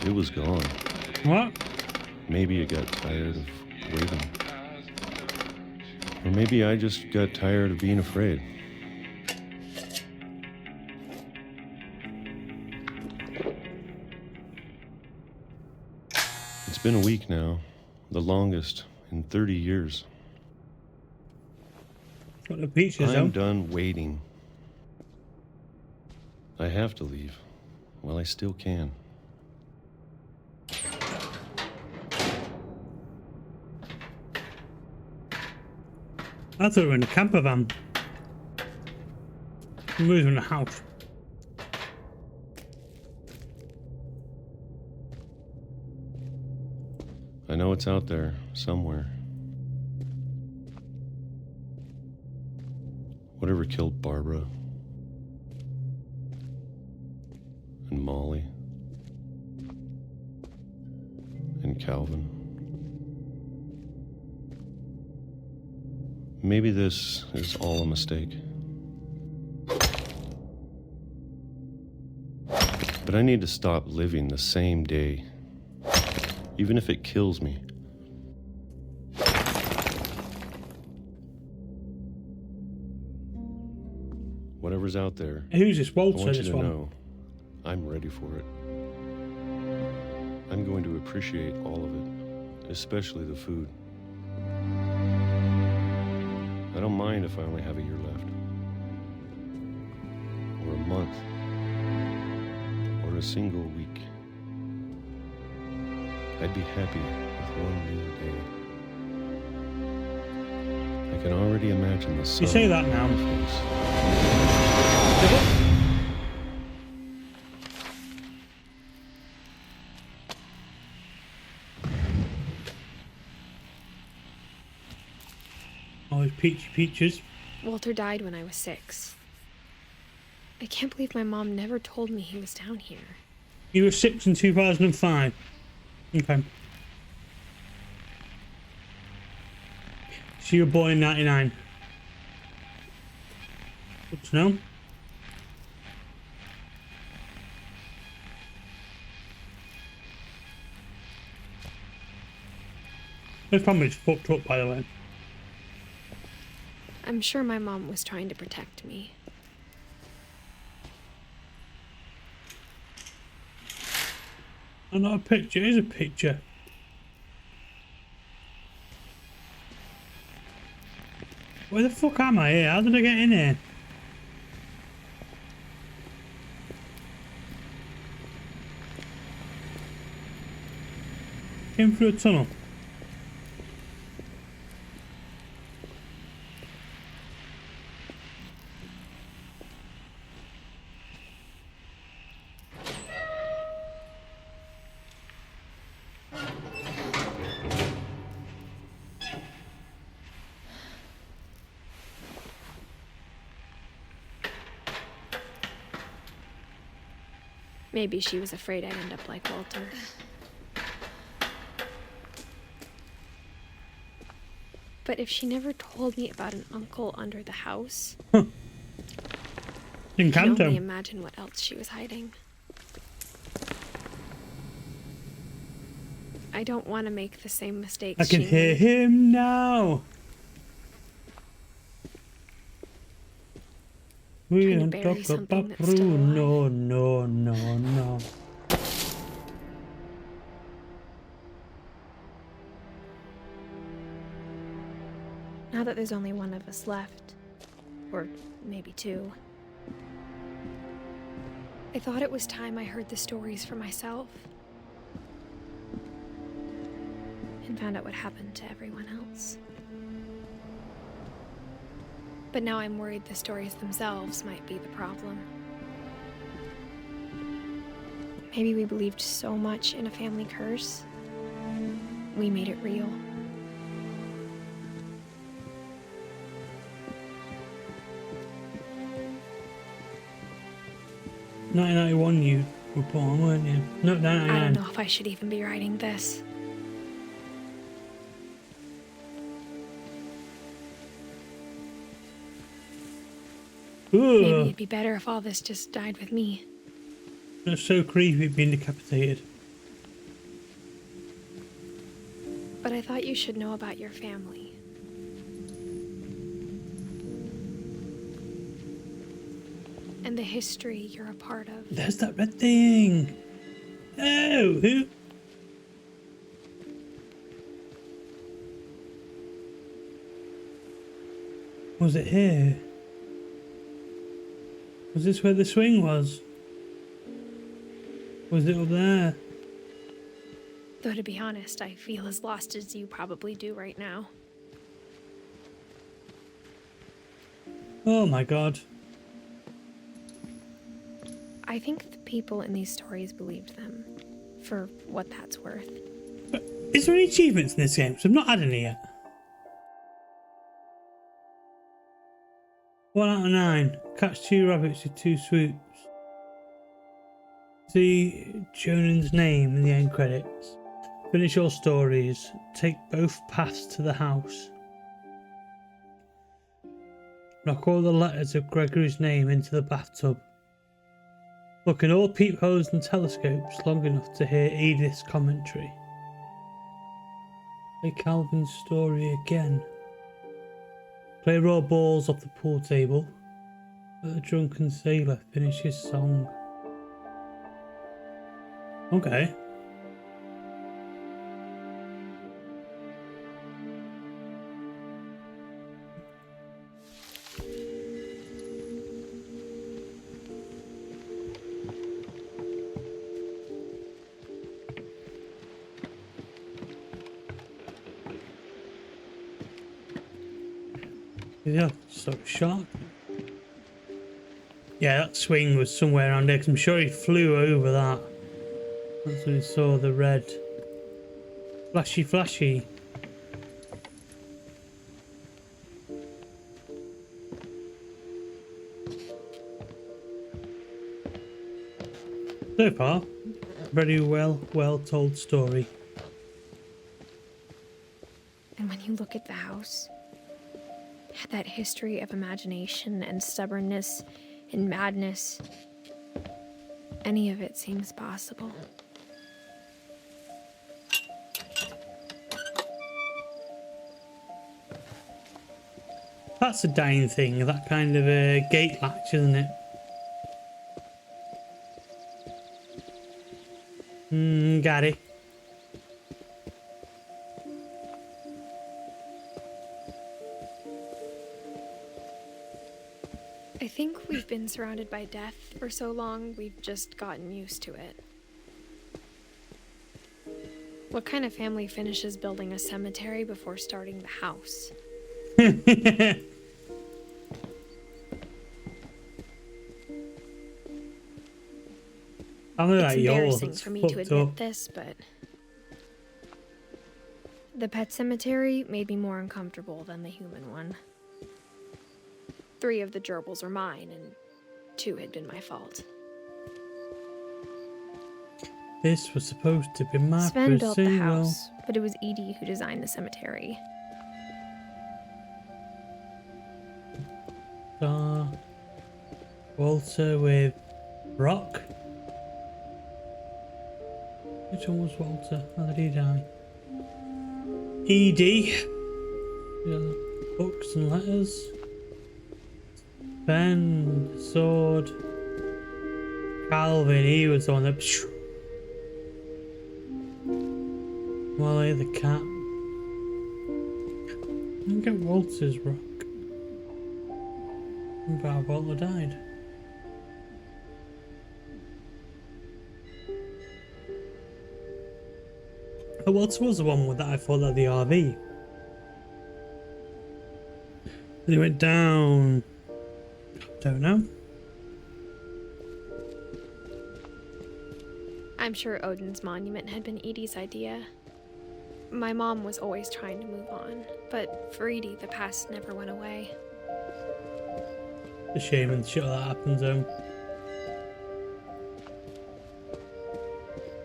I: it was gone.
A: What?
I: Maybe it got tired of waiting. Or maybe I just got tired of being afraid. It's been a week now, the longest in 30 years.
A: Got the peaches
I: I'm
A: out.
I: done waiting. I have to leave. Well, I still can.
A: I thought we were in a camper van. We were in a house.
I: I know it's out there somewhere. Whatever killed Barbara and Molly and Calvin. Maybe this is all a mistake. But I need to stop living the same day, even if it kills me. Whatever's out there,
A: Who's this
I: I
A: Walter?
I: want you
A: This
I: to
A: one.
I: know I'm ready for it. I'm going to appreciate all of it, especially the food. I don't mind if I only have a year left, or a month, or a single week. I'd be happy with one new day. I can already imagine the sun.
A: You say that now.
I: on your face.
A: Oh, his peachy peaches.
B: Walter died when I was 6. I can't believe my mom never told me he was down here.
A: You were 6 in 2005. Okay. So you were born in 99. Good to know. This family's fucked up, by the way.
B: I'm sure my mom was trying to protect me.
A: Oh, not a picture. It is a picture. Where the fuck am I here? How did I get in here? Came through a tunnel.
B: Maybe she was afraid I'd end up like Walter. But if she never told me about an uncle under the house, I can
A: Encanto.
B: only imagine what else she was hiding. I don't want to make the same mistakes
A: I can
B: she
A: hear
B: made.
A: him now. We
B: Trying to
A: don't
B: bury
A: talk
B: something
A: about
B: that's still
A: Bruno.
B: alive.
A: No.
B: Now that there's only one of us left, or maybe 2, I thought it was time I heard the stories for myself and found out what happened to everyone else. But now I'm worried the stories themselves might be the problem. Maybe we believed so much in a family curse, we made it real.
A: '91 you were born, weren't you? No,
B: I don't
A: 99.
B: know if I should even be writing this. Maybe
A: Ugh,
B: it'd be better if all this just died with me.
A: that's so creepy being decapitated.
B: But I thought you should know about your family. And the history you're a part of.
A: There's that red thing. Oh, who? Was it here? Was this where the swing was? Was it up there?
B: Though to be honest, I feel as lost as you probably do right now.
A: Oh my god.
B: I think the people in these stories believed them, for what that's worth.
A: But is there any achievements in this game? Because I've not had any yet. 1 out of 9. Catch 2 rabbits with 2 swoops. See Jonan's name in the end credits. Finish all stories. Take both paths to the house. Knock all the letters of Gregory's name into the bathtub. Look in all peepholes and telescopes long enough to hear Edith's commentary. Play Calvin's story again. Play raw balls off the pool table. Let a drunken sailor finish his song. Okay. Yeah, so shark. Yeah, that swing was somewhere around there, 'cause I'm sure he flew over that. That's when he saw the red. Flashy, flashy. So far, very well told story.
B: And when you look at the house, that history of imagination and stubbornness and madness, any of it seems possible.
A: That's a dying thing, that kind of a gate latch, isn't it? Got it.
B: I think we've been surrounded by death for so long, we've just gotten used to it. What kind of family finishes building a cemetery before starting the house?
A: I'm
B: It's
A: like
B: embarrassing
A: yours.
B: for me to admit
A: Up.
B: this, but the pet cemetery made me more uncomfortable than the human one. 3 of the gerbils are mine, and 2 had been my fault.
A: This was supposed to be my
B: Sven built the
A: Brazil.
B: house, but it was Edie who designed the cemetery.
A: Walter with Rock. Which one was Walter? How did he die? Edie. Yeah, books and letters. Ben, sword. Calvin, he was the one that. Molly the cat. I didn't get Walter's rock. But how Walter died. But Walter was the one with that I thought that the RV. Then he went down. Don't know.
B: I'm sure Odin's monument had been Edie's idea. My mom was always trying to move on, but for Edie, the past never went away.
A: The shame and shit like that happens.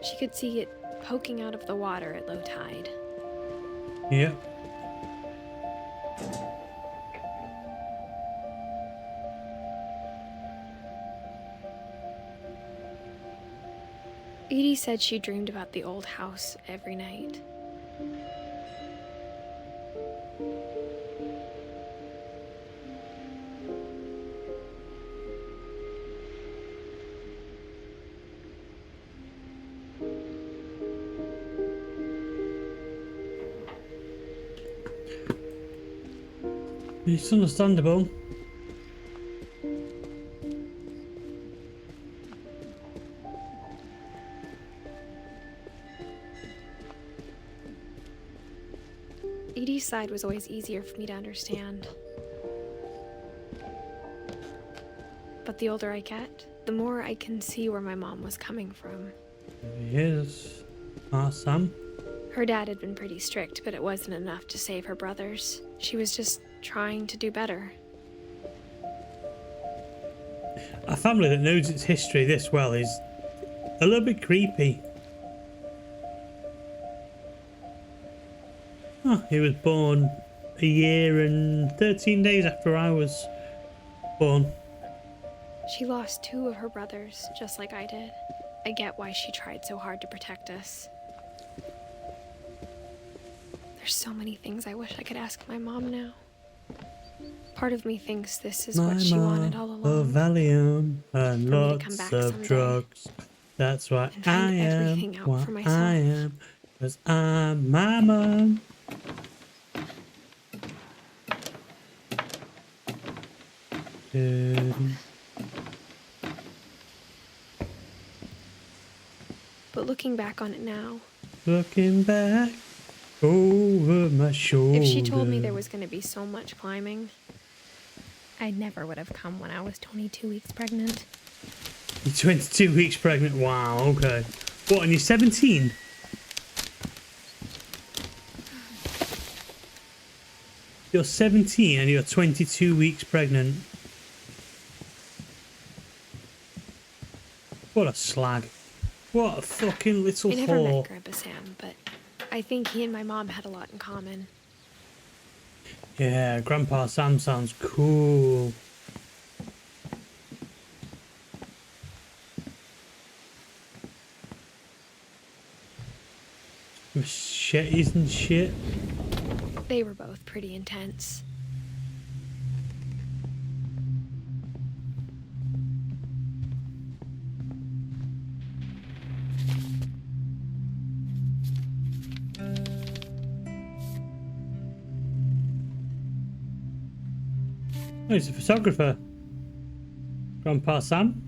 B: She could see it poking out of the water at low tide.
A: Yeah.
B: Edie said she dreamed about the old house every night.
A: It's understandable.
B: Edie's side was always easier for me to understand. But the older I get, the more I can see where my mom was coming from.
A: Yes. Sam.
B: Her dad had been pretty strict, but it wasn't enough to save her brothers. She was just trying to do better.
A: A family that knows its history this well is a little bit creepy. Oh, he was born a year and 13 days after I was born.
B: She lost 2 of her brothers, just like I did. I get why she tried so hard to protect us. There's so many things I wish I could ask my mom now. Part of me thinks this is what she wanted all along.
A: Valium and
B: For me to come back
A: lots of
B: someday
A: drugs. That's what
B: and
A: I
B: find
A: am.
B: everything out
A: What
B: for
A: I
B: myself.
A: am. 'Cause I'm my mom.
B: But looking back on it now,
A: Looking back over my shoulder.
B: if she told me there was going to be so much climbing, I never would have come when I was 22 weeks pregnant.
A: You're 22 weeks pregnant. Wow, okay. What, and you're 17? You're 17 and you're 22 weeks pregnant. What a slag. What a fucking little
B: I never
A: whore.
B: met Grandpa Sam, but I think he and my mom had a lot in common.
A: Yeah, Grandpa Sam sounds cool. Machetes and shit.
B: They were both pretty intense.
A: Oh, he's a photographer. Grandpa Sam.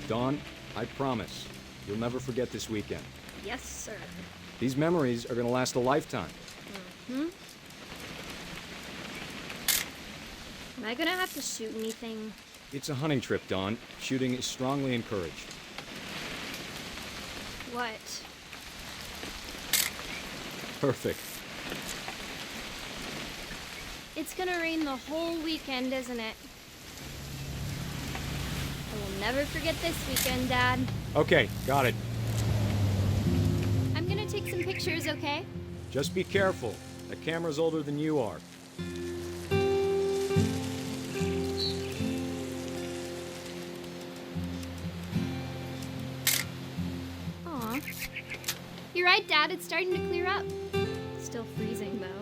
J: Dawn, I promise, you'll never forget this weekend.
K: Yes, sir.
J: These memories are gonna last a lifetime.
K: Am I gonna have to shoot anything?
J: It's a hunting trip, Dawn. Shooting is strongly encouraged.
K: What?
J: Perfect.
K: It's gonna rain the whole weekend, isn't it? I will never forget this weekend, Dad.
J: Okay, got it.
K: I'm gonna take some pictures, okay?
J: Just be careful. The camera's older than you are.
K: Aw. You're right, Dad. It's starting to clear up. Still freezing, though.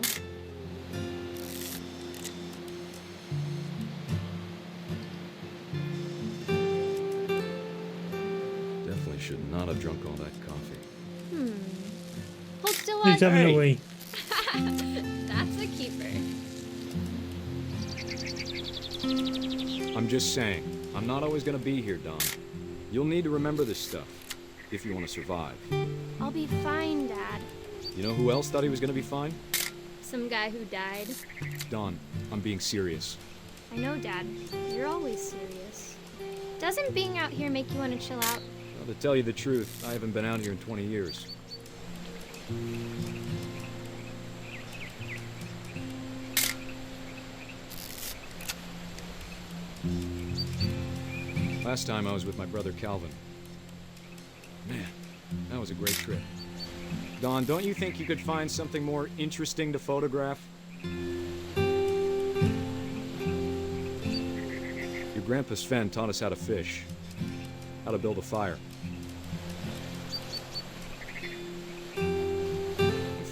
J: Definitely should not have drunk all that coffee.
K: Hold still on.
A: He's having a wee.
K: That's a keeper.
J: I'm just saying, I'm not always gonna be here, Dawn. You'll need to remember this stuff, if you want to survive.
K: I'll be fine, Dad.
J: You know who else thought he was gonna be fine?
K: Some guy who died.
J: Dawn, I'm being serious.
K: I know, Dad. You're always serious. Doesn't being out here make you want to chill out?
J: Well, to tell you the truth, I haven't been out here in 20 years. Last time I was with my brother Calvin. Man, that was a great trip. Dawn, don't you think you could find something more interesting to photograph? Your grandpa Sven taught us how to fish, how to build a fire. We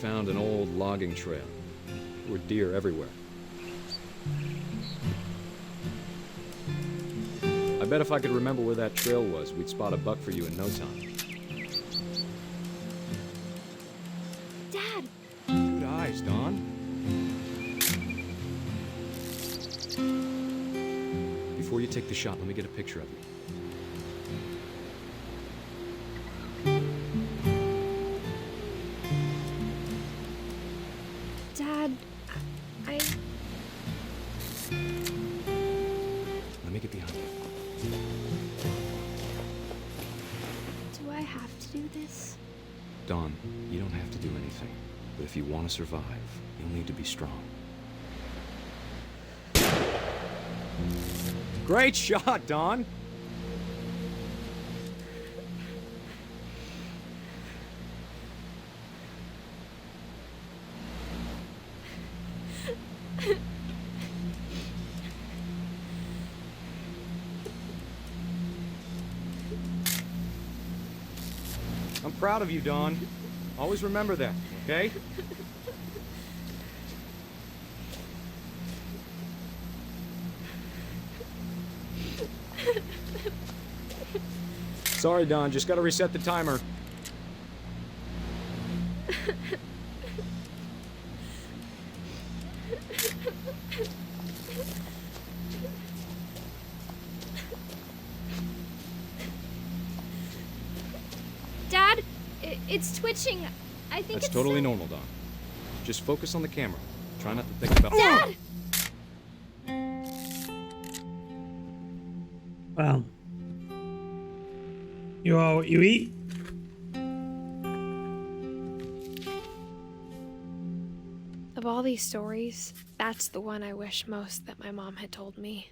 J: found an old logging trail. There were deer everywhere. I bet if I could remember where that trail was, we'd spot a buck for you in no time.
K: Dad!
J: Good eyes, Dawn. Before you take the shot, let me get a picture of you.
B: Dad, I...
J: Let me get behind you.
K: Do I have to do this?
J: Dawn, you don't have to do anything. But if you want to survive, you'll need to be strong. Great shot, Dawn! proud of you, Dawn. Always remember that, okay? Sorry, Dawn, just gotta reset the timer.
K: Dad, it's twitching. I think
J: That's
K: it's
J: totally normal, Dawn. Just focus on the camera. Try not to think about—
K: Dad!
A: Well, you are what you eat.
B: Of all these stories, that's the one I wish most that my mom had told me.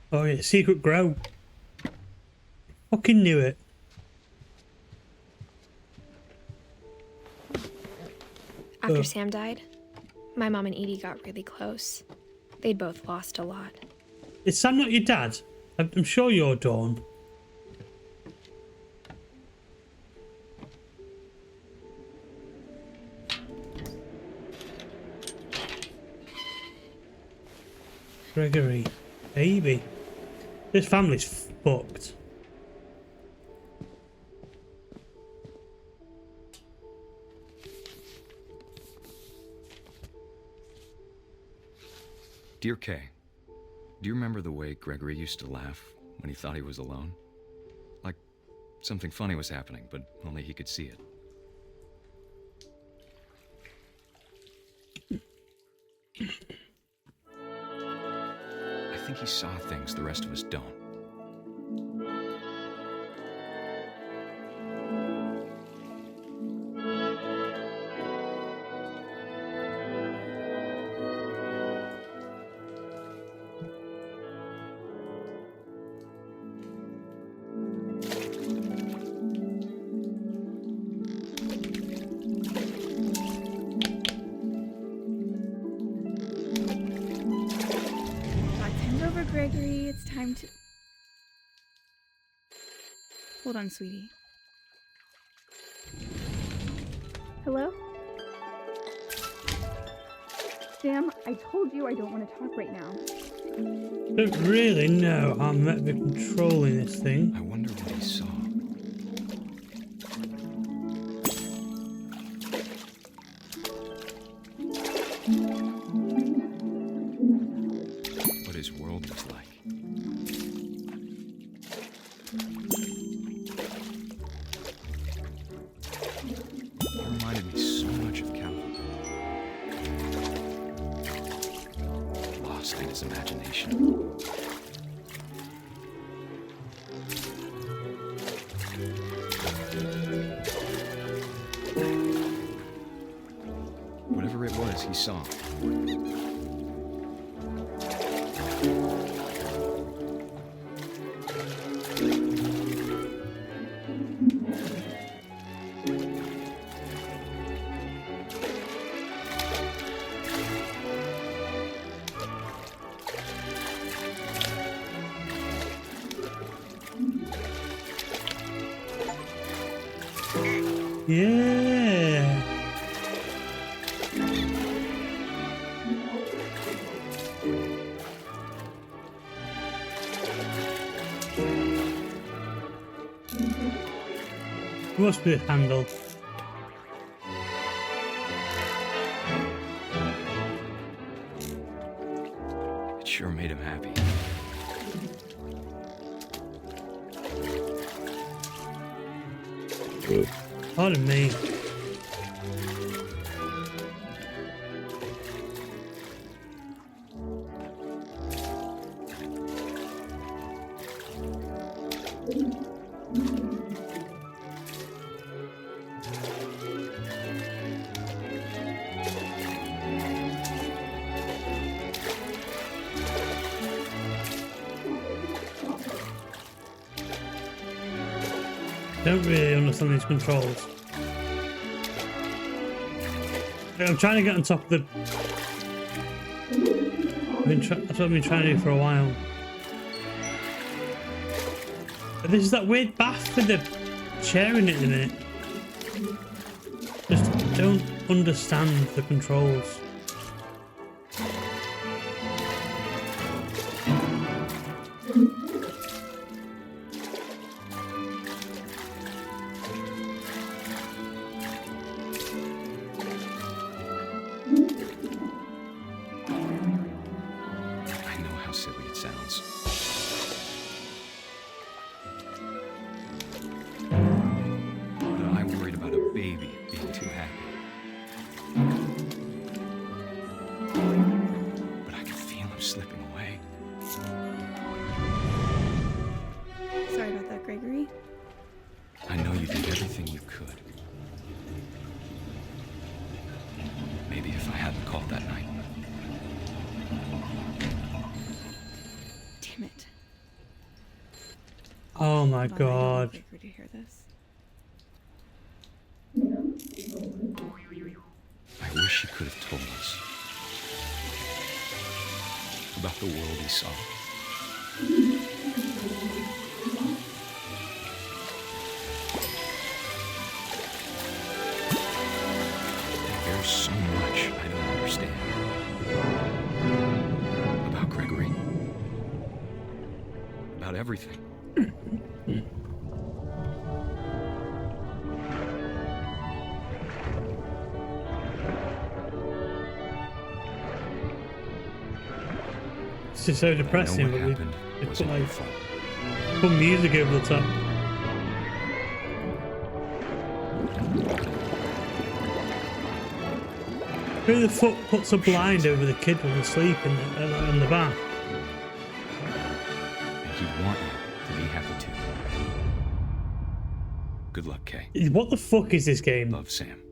A: Oh yeah, secret grow. Fucking knew it.
B: After Sam died, my mom and Edie got really close. They'd both lost a lot.
A: Is Sam not your dad? I'm sure you're Dawn. Gregory, baby. This family's fucked.
J: Dear Kay, do you remember the way Gregory used to laugh when he thought he was alone? Like something funny was happening, but only he could see it. I think he saw things the rest of us don't.
L: Gregory, it's time to... Hold on, sweetie. Hello? Sam, I told you I don't want to talk right now.
A: Don't really know how I'm meant to be controlling this thing.
J: I wonder what he saw. What his world was like. He reminded me so much of Calvin. Lost in his imagination. Whatever it was, he saw.
A: Yeah. Must be a handle.
J: It sure made him happy.
A: Pardon me. don't really understand these controls. I'm trying to get on top of the... That's what I've been trying to do for a while. But this is that weird bath with the chair in it, isn't it? Just don't understand the controls. Oh my god.
B: To hear this.
J: I wish he could have told us about the world he saw. There's so much I don't understand about Gregory, about everything.
A: It's just so depressing, but we put like put music over the top. Who the fuck puts a blind over the kid when they're sleeping in the bath?
J: And he'd want you to be happy too. Good luck, Kay.
A: What the fuck is this game?
J: Love, Sam.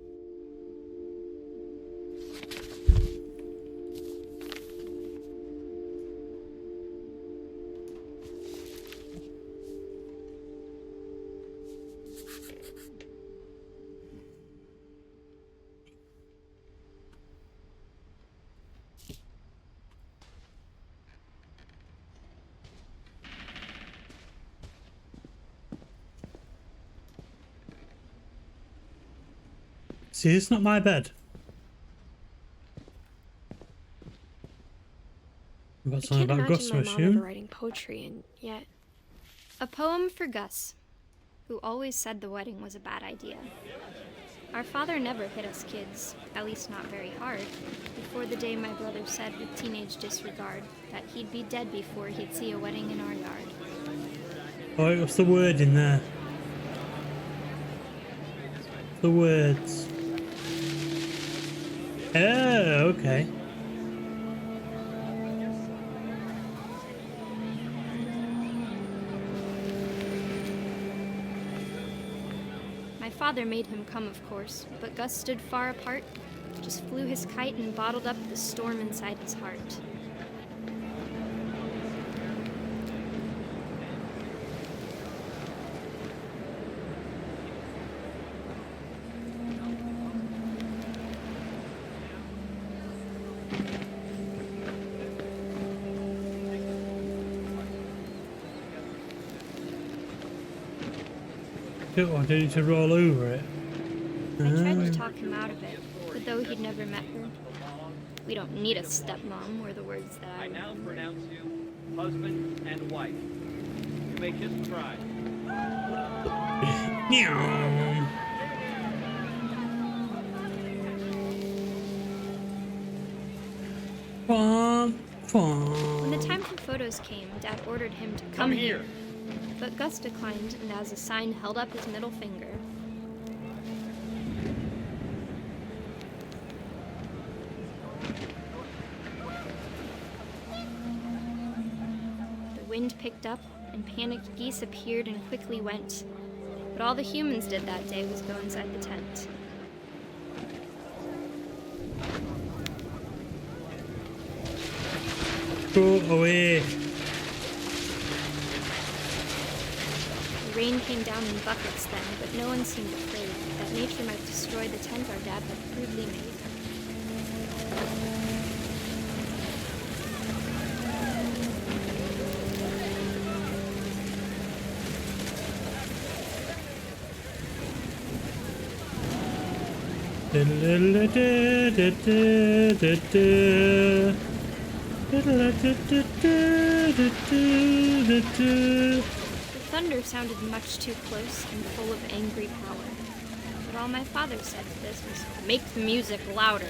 A: See, it's not my bed. I've got something about Gus, I assume.
B: Writing poetry, and yet
K: A poem for Gus, who always said the wedding was a bad idea. Our father never hit us kids, at least not very hard, before the day my brother said with teenage disregard that he'd be dead before he'd see a wedding in our yard.
A: Oh, what's the word in there? The words. Oh, okay.
K: My father made him come, of course, but Gus stood far apart, just flew his kite and bottled up the storm inside his heart.
A: Do I need to roll over it?
K: I tried to talk him out of it, but though he'd never met her, we don't need a stepmom, were the words that I
M: now pronounce you husband and wife. You may kiss the bride.
K: When the time for photos came, Dad ordered him to come here. But Gus declined, and as a sign held up his middle finger. The wind picked up, and panicked geese appeared and quickly went. But all the humans did that day was go inside the tent.
A: Go away.
K: The rain came down in buckets then, but no one seemed afraid that nature might destroy the tent our dad had crudely made. The thunder sounded much too close and full of angry power. But all my father said to this was, "Make the music louder."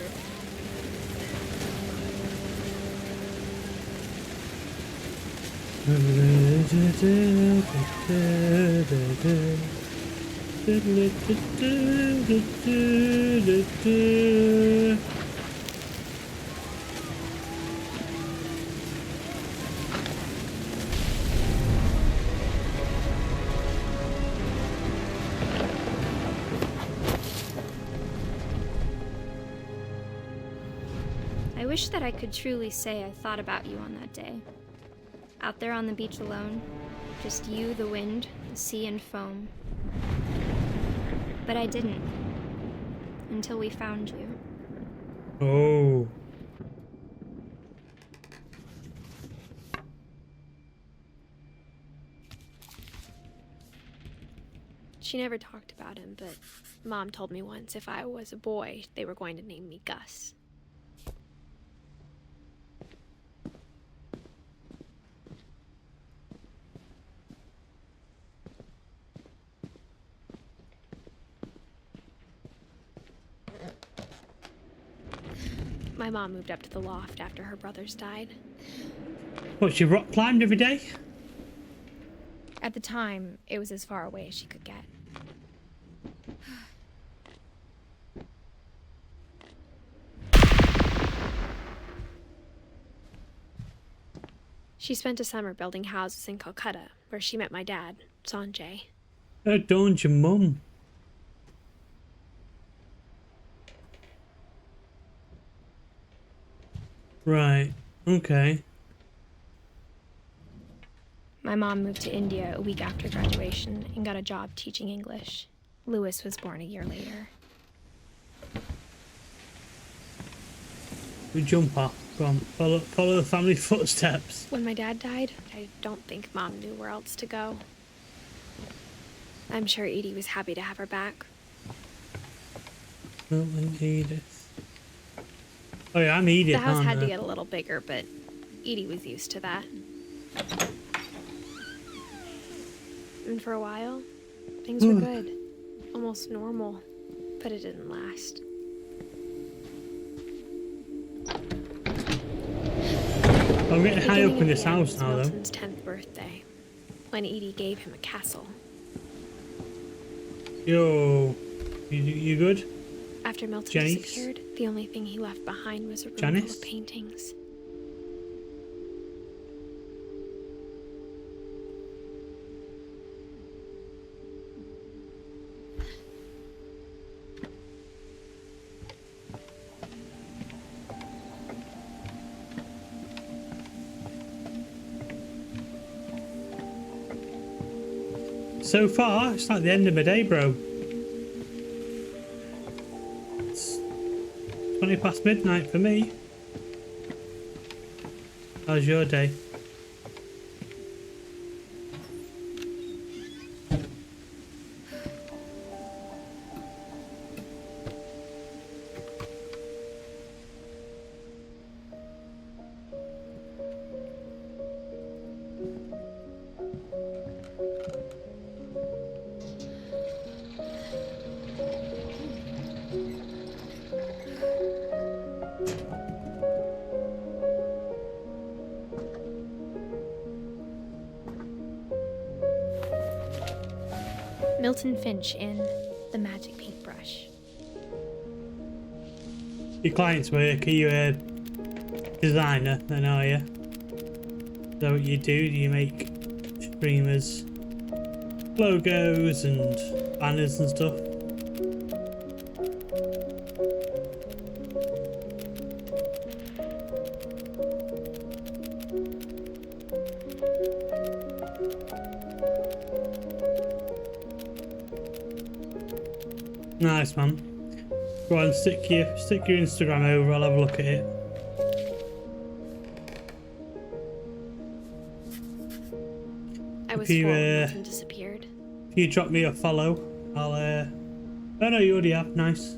K: I wish that I could truly say I thought about you on that day. Out there on the beach alone, just you, the wind, the sea, and foam. But I didn't. Until we found you.
A: Oh.
B: She never talked about him, but Mom told me once if I was a boy, they were going to name me Gus. My mom moved up to the loft after her brothers died.
A: What, she rock climbed every day?
B: At the time, it was as far away as she could get. She spent a summer building houses in Calcutta, where she met my dad, Sanjay.
A: Don't your mum. Right, okay.
B: My mom moved to India a week after graduation and got a job teaching English. Louis was born a year later.
A: We jump off. Go on, follow the family footsteps.
B: When my dad died, I don't think Mom knew where else to go. I'm sure Edie was happy to have her back.
A: Oh, and Edith. Oh yeah, I'm Edith.
B: The house had to get a little bigger, but Edie was used to that. And for a while, things were good. Almost normal. But it didn't last.
A: I'm getting high up in this house now, though.
B: Milton's 10th birthday, when Edie gave him a castle.
A: Yo, you good?
B: After Milton
A: Janice?
B: disappeared, the only thing he left behind was a room
A: Janice?
B: full of paintings.
A: So far, it's like the end of my day, bro. It's 20 past midnight for me. How's your day?
B: Milton Finch in The Magic Paintbrush.
A: Your client's work, are you a designer then, are you? Is that what you do? Do you make streamers logos and banners and stuff? Nice, man. Go on, stick your Instagram over. I'll have a look at it.
B: I was
A: If you,
B: full when Milton disappeared.
A: If you drop me a follow, I'll oh no, you already have. Nice.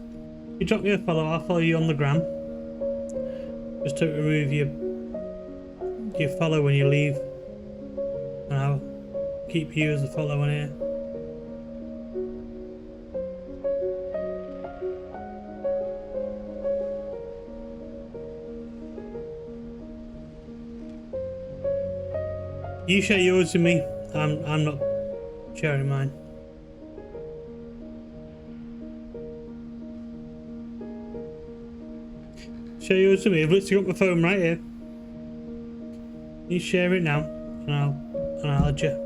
A: If you drop me a follow, I'll follow you on the gram. Just don't remove your follow when you leave, and I'll keep you as a follow on here. You share yours with me. I'm not sharing mine. Share yours with me. I've literally got my phone right here. You share it now, and I'll add you.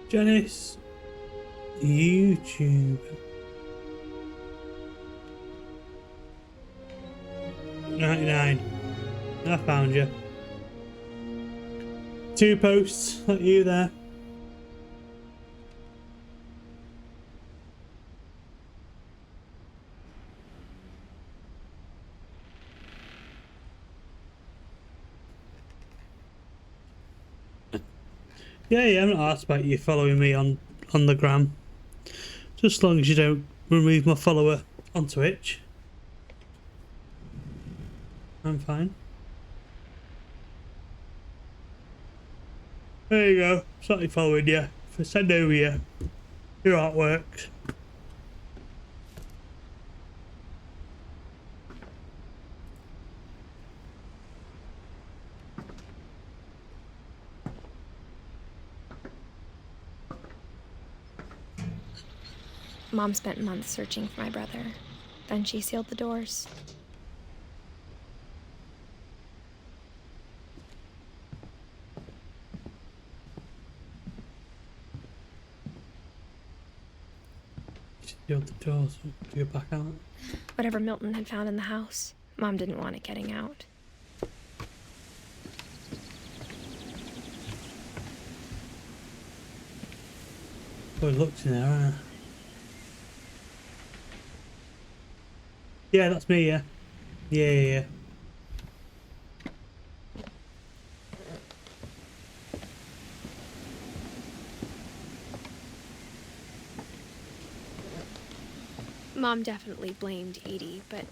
A: Janice, YouTube. 99. I found you. 2 posts. Look you there. Yeah, I'm not asked about you following me on the gram. Just as long as you don't remove my follower on Twitch, I'm fine. There you go. Started following you. For send over your artwork.
B: Mom spent months searching for my brother. Then she sealed the doors.
A: She sealed the doors to get back out.
B: Whatever Milton had found in the house, Mom didn't want it getting out.
A: Good looks in there, huh? Yeah, that's me, yeah. Yeah.
B: Mom definitely blamed Edie, but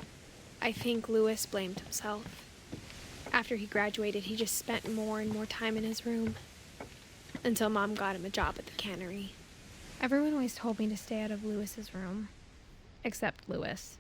B: I think Lewis blamed himself. After he graduated, he just spent more and more time in his room. Until Mom got him a job at the cannery. Everyone always told me to stay out of Lewis's room. Except Lewis.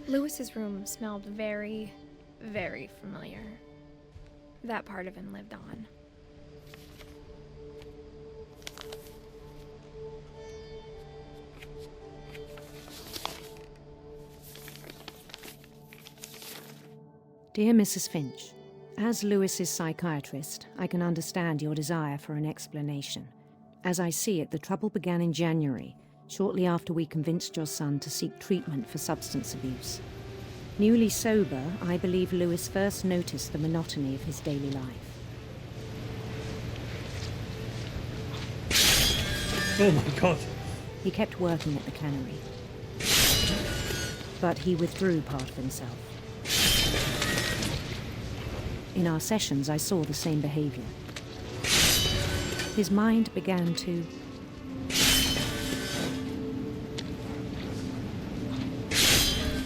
B: Lewis's room smelled very, very familiar. That part of him lived on.
N: Dear Mrs. Finch, as Lewis's psychiatrist, I can understand your desire for an explanation. As I see it, the trouble began in January, shortly after we convinced your son to seek treatment for substance abuse. Newly sober, I believe Lewis first noticed the monotony of his daily life.
A: Oh my God.
N: He kept working at the cannery. But he withdrew part of himself. In our sessions, I saw the same behavior. His mind began to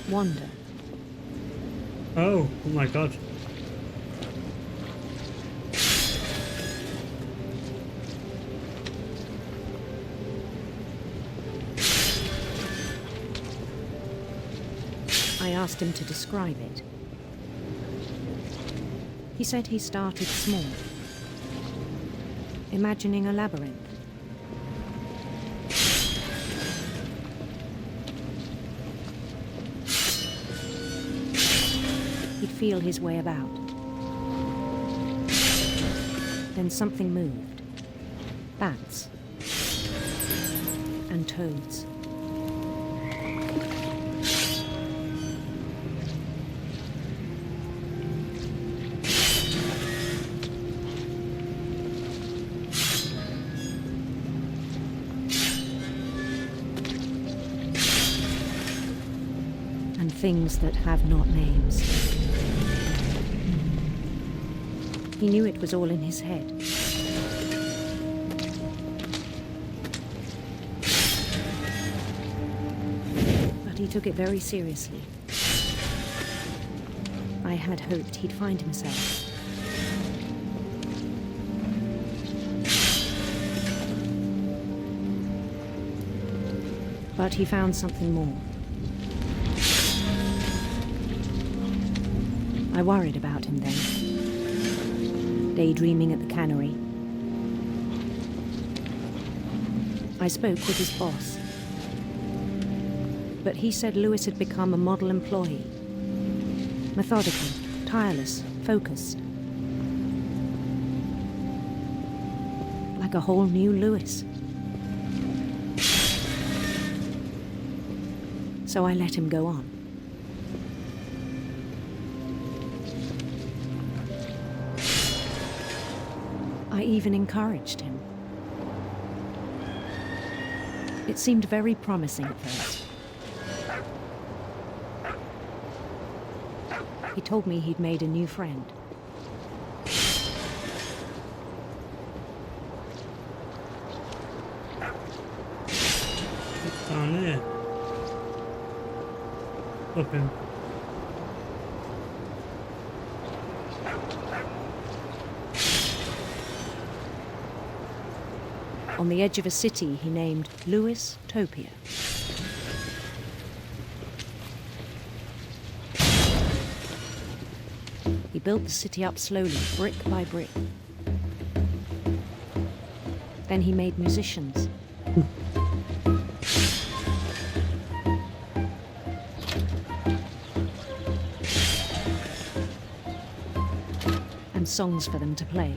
N: wonder.
A: Oh my god.
N: I asked him to describe it. He said he started small, imagining a labyrinth. He'd feel his way about. Then something moved. Bats. And toads. And things that have not names. He knew it was all in his head. But he took it very seriously. I had hoped he'd find himself. But he found something more. I worried about him then. Daydreaming at the cannery. I spoke with his boss. But he said Lewis had become a model employee. Methodical, tireless, focused. Like a whole new Lewis. So I let him go on. I even encouraged him. It seemed very promising at first. He told me he'd made a new friend.
A: What's down there? Open.
N: On the edge of a city he named Lewis Topia. He built the city up slowly, brick by brick. Then he made musicians. And songs for them to play.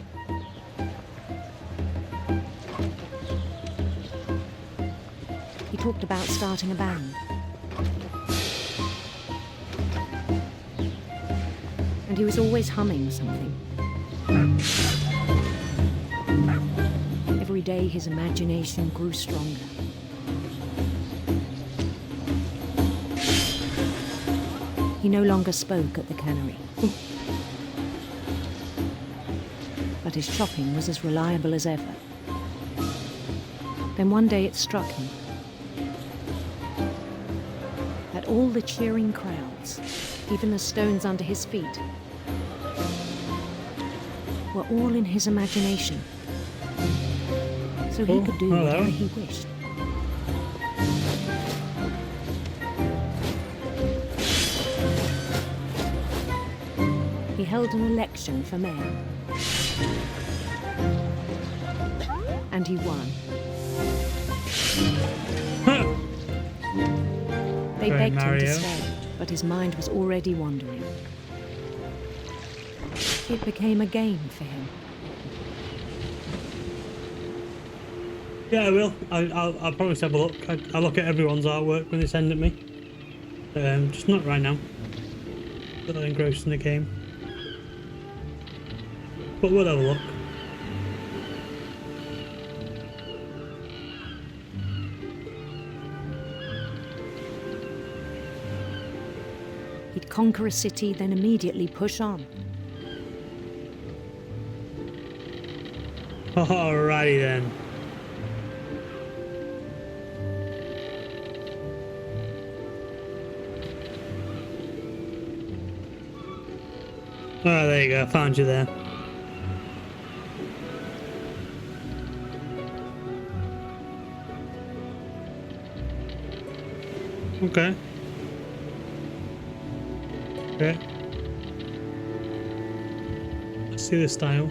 N: He talked about starting a band. And he was always humming something. Every day his imagination grew stronger. He no longer spoke at the cannery. But his chopping was as reliable as ever. Then one day it struck him that all the cheering crowds, even the stones under his feet, were all in his imagination. So he could do whatever he wished. He held an election for mayor. And he won. They begged him to stay, but his mind was already wandering. It became a game for him.
A: Yeah, I will. I'll probably have a look. I'll look at everyone's artwork when they send it me. Just not right now. But I'm engrossed in the game. But we'll have a look.
N: He'd conquer a city, then immediately push on.
A: Alrighty then. Oh, there you go. I found you there. Okay. Okay. Let's see the style.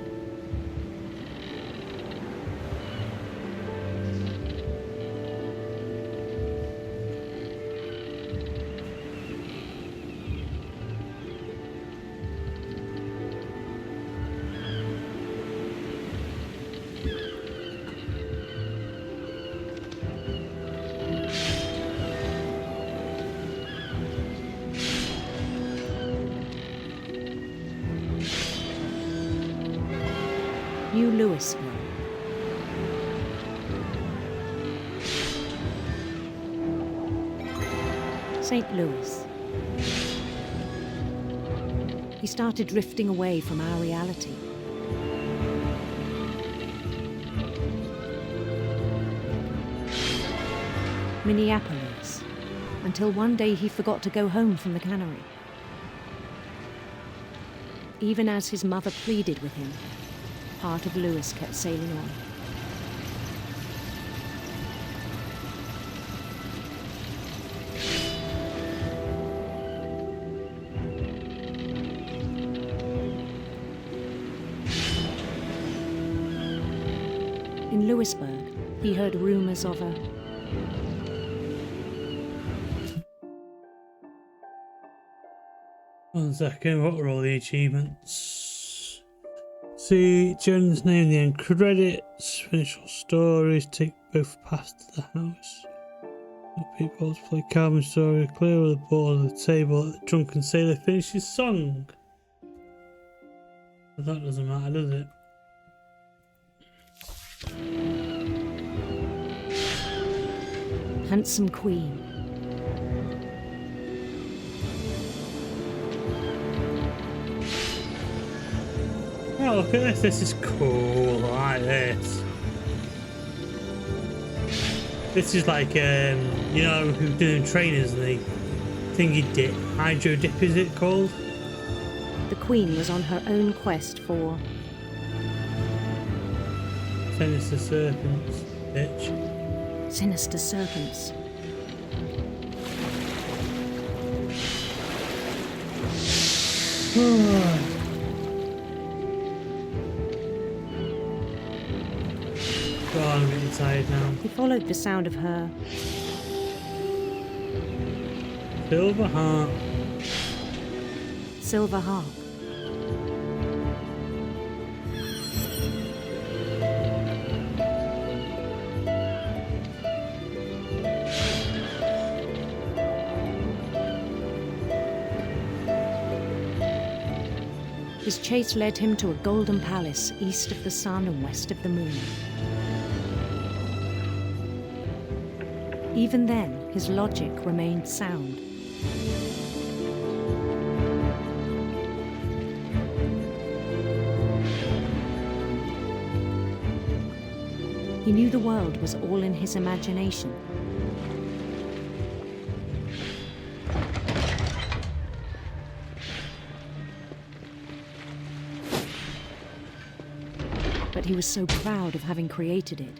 N: New Louisville. St. Louis. He started drifting away from our reality. Minneapolis, until one day he forgot to go home from the cannery. Even as his mother pleaded with him, part of Louis kept sailing on. In Louisburg, he heard rumors of a
A: One second, what were all the achievements? See, Jones' name, the end credits, finish all stories, take both paths to the house. People to play Calvin's story, clear all the board on the table, let the drunken sailor finish his song. But that doesn't matter, does it?
N: handsome queen.
A: Oh, look at this. This is cool. I like this. This is like, you know, who's doing trainers, the thingy dip. Hydro dip, is it called?
N: The queen was on her own quest for...
A: Sinister serpents, bitch.
N: Sinister serpents.
A: God, I'm getting tired now.
N: He followed the sound of her...
A: Silver harp.
N: Silver harp. His chase led him to a golden palace east of the sun and west of the moon. Even then, his logic remained sound. He knew the world was all in his imagination. But he was so proud of having created it.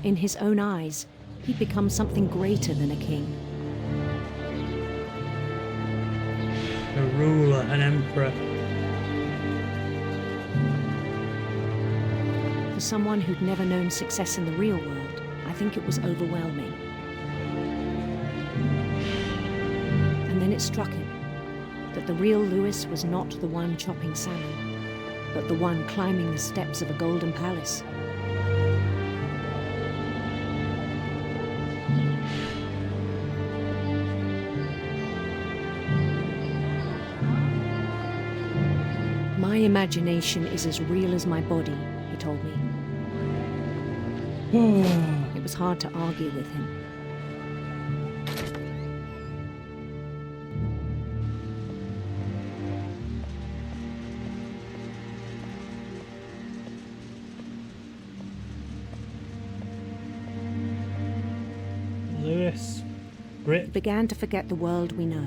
N: In his own eyes, he'd become something greater than a king.
A: A ruler, an emperor.
N: For someone who'd never known success in the real world, I think it was overwhelming. And then it struck him that the real Louis was not the one chopping salmon, but the one climbing the steps of a golden palace. My imagination is as real as my body, he told me. It was hard to argue with him.
A: Louis. Grit.
N: Began to forget the world we know.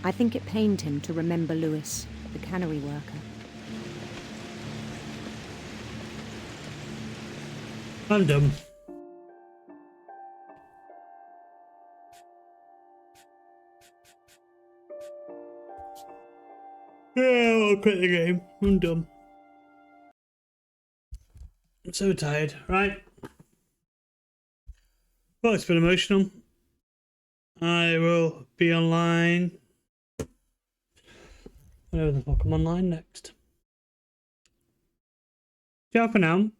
N: I think it pained him to remember Lewis, the cannery worker.
A: I'm done. Yeah, I'll quit the game. I'm done. I'm so tired. Right. Well, it's been emotional. I will be online. Whenever the fuck I'm online next. Ciao for now.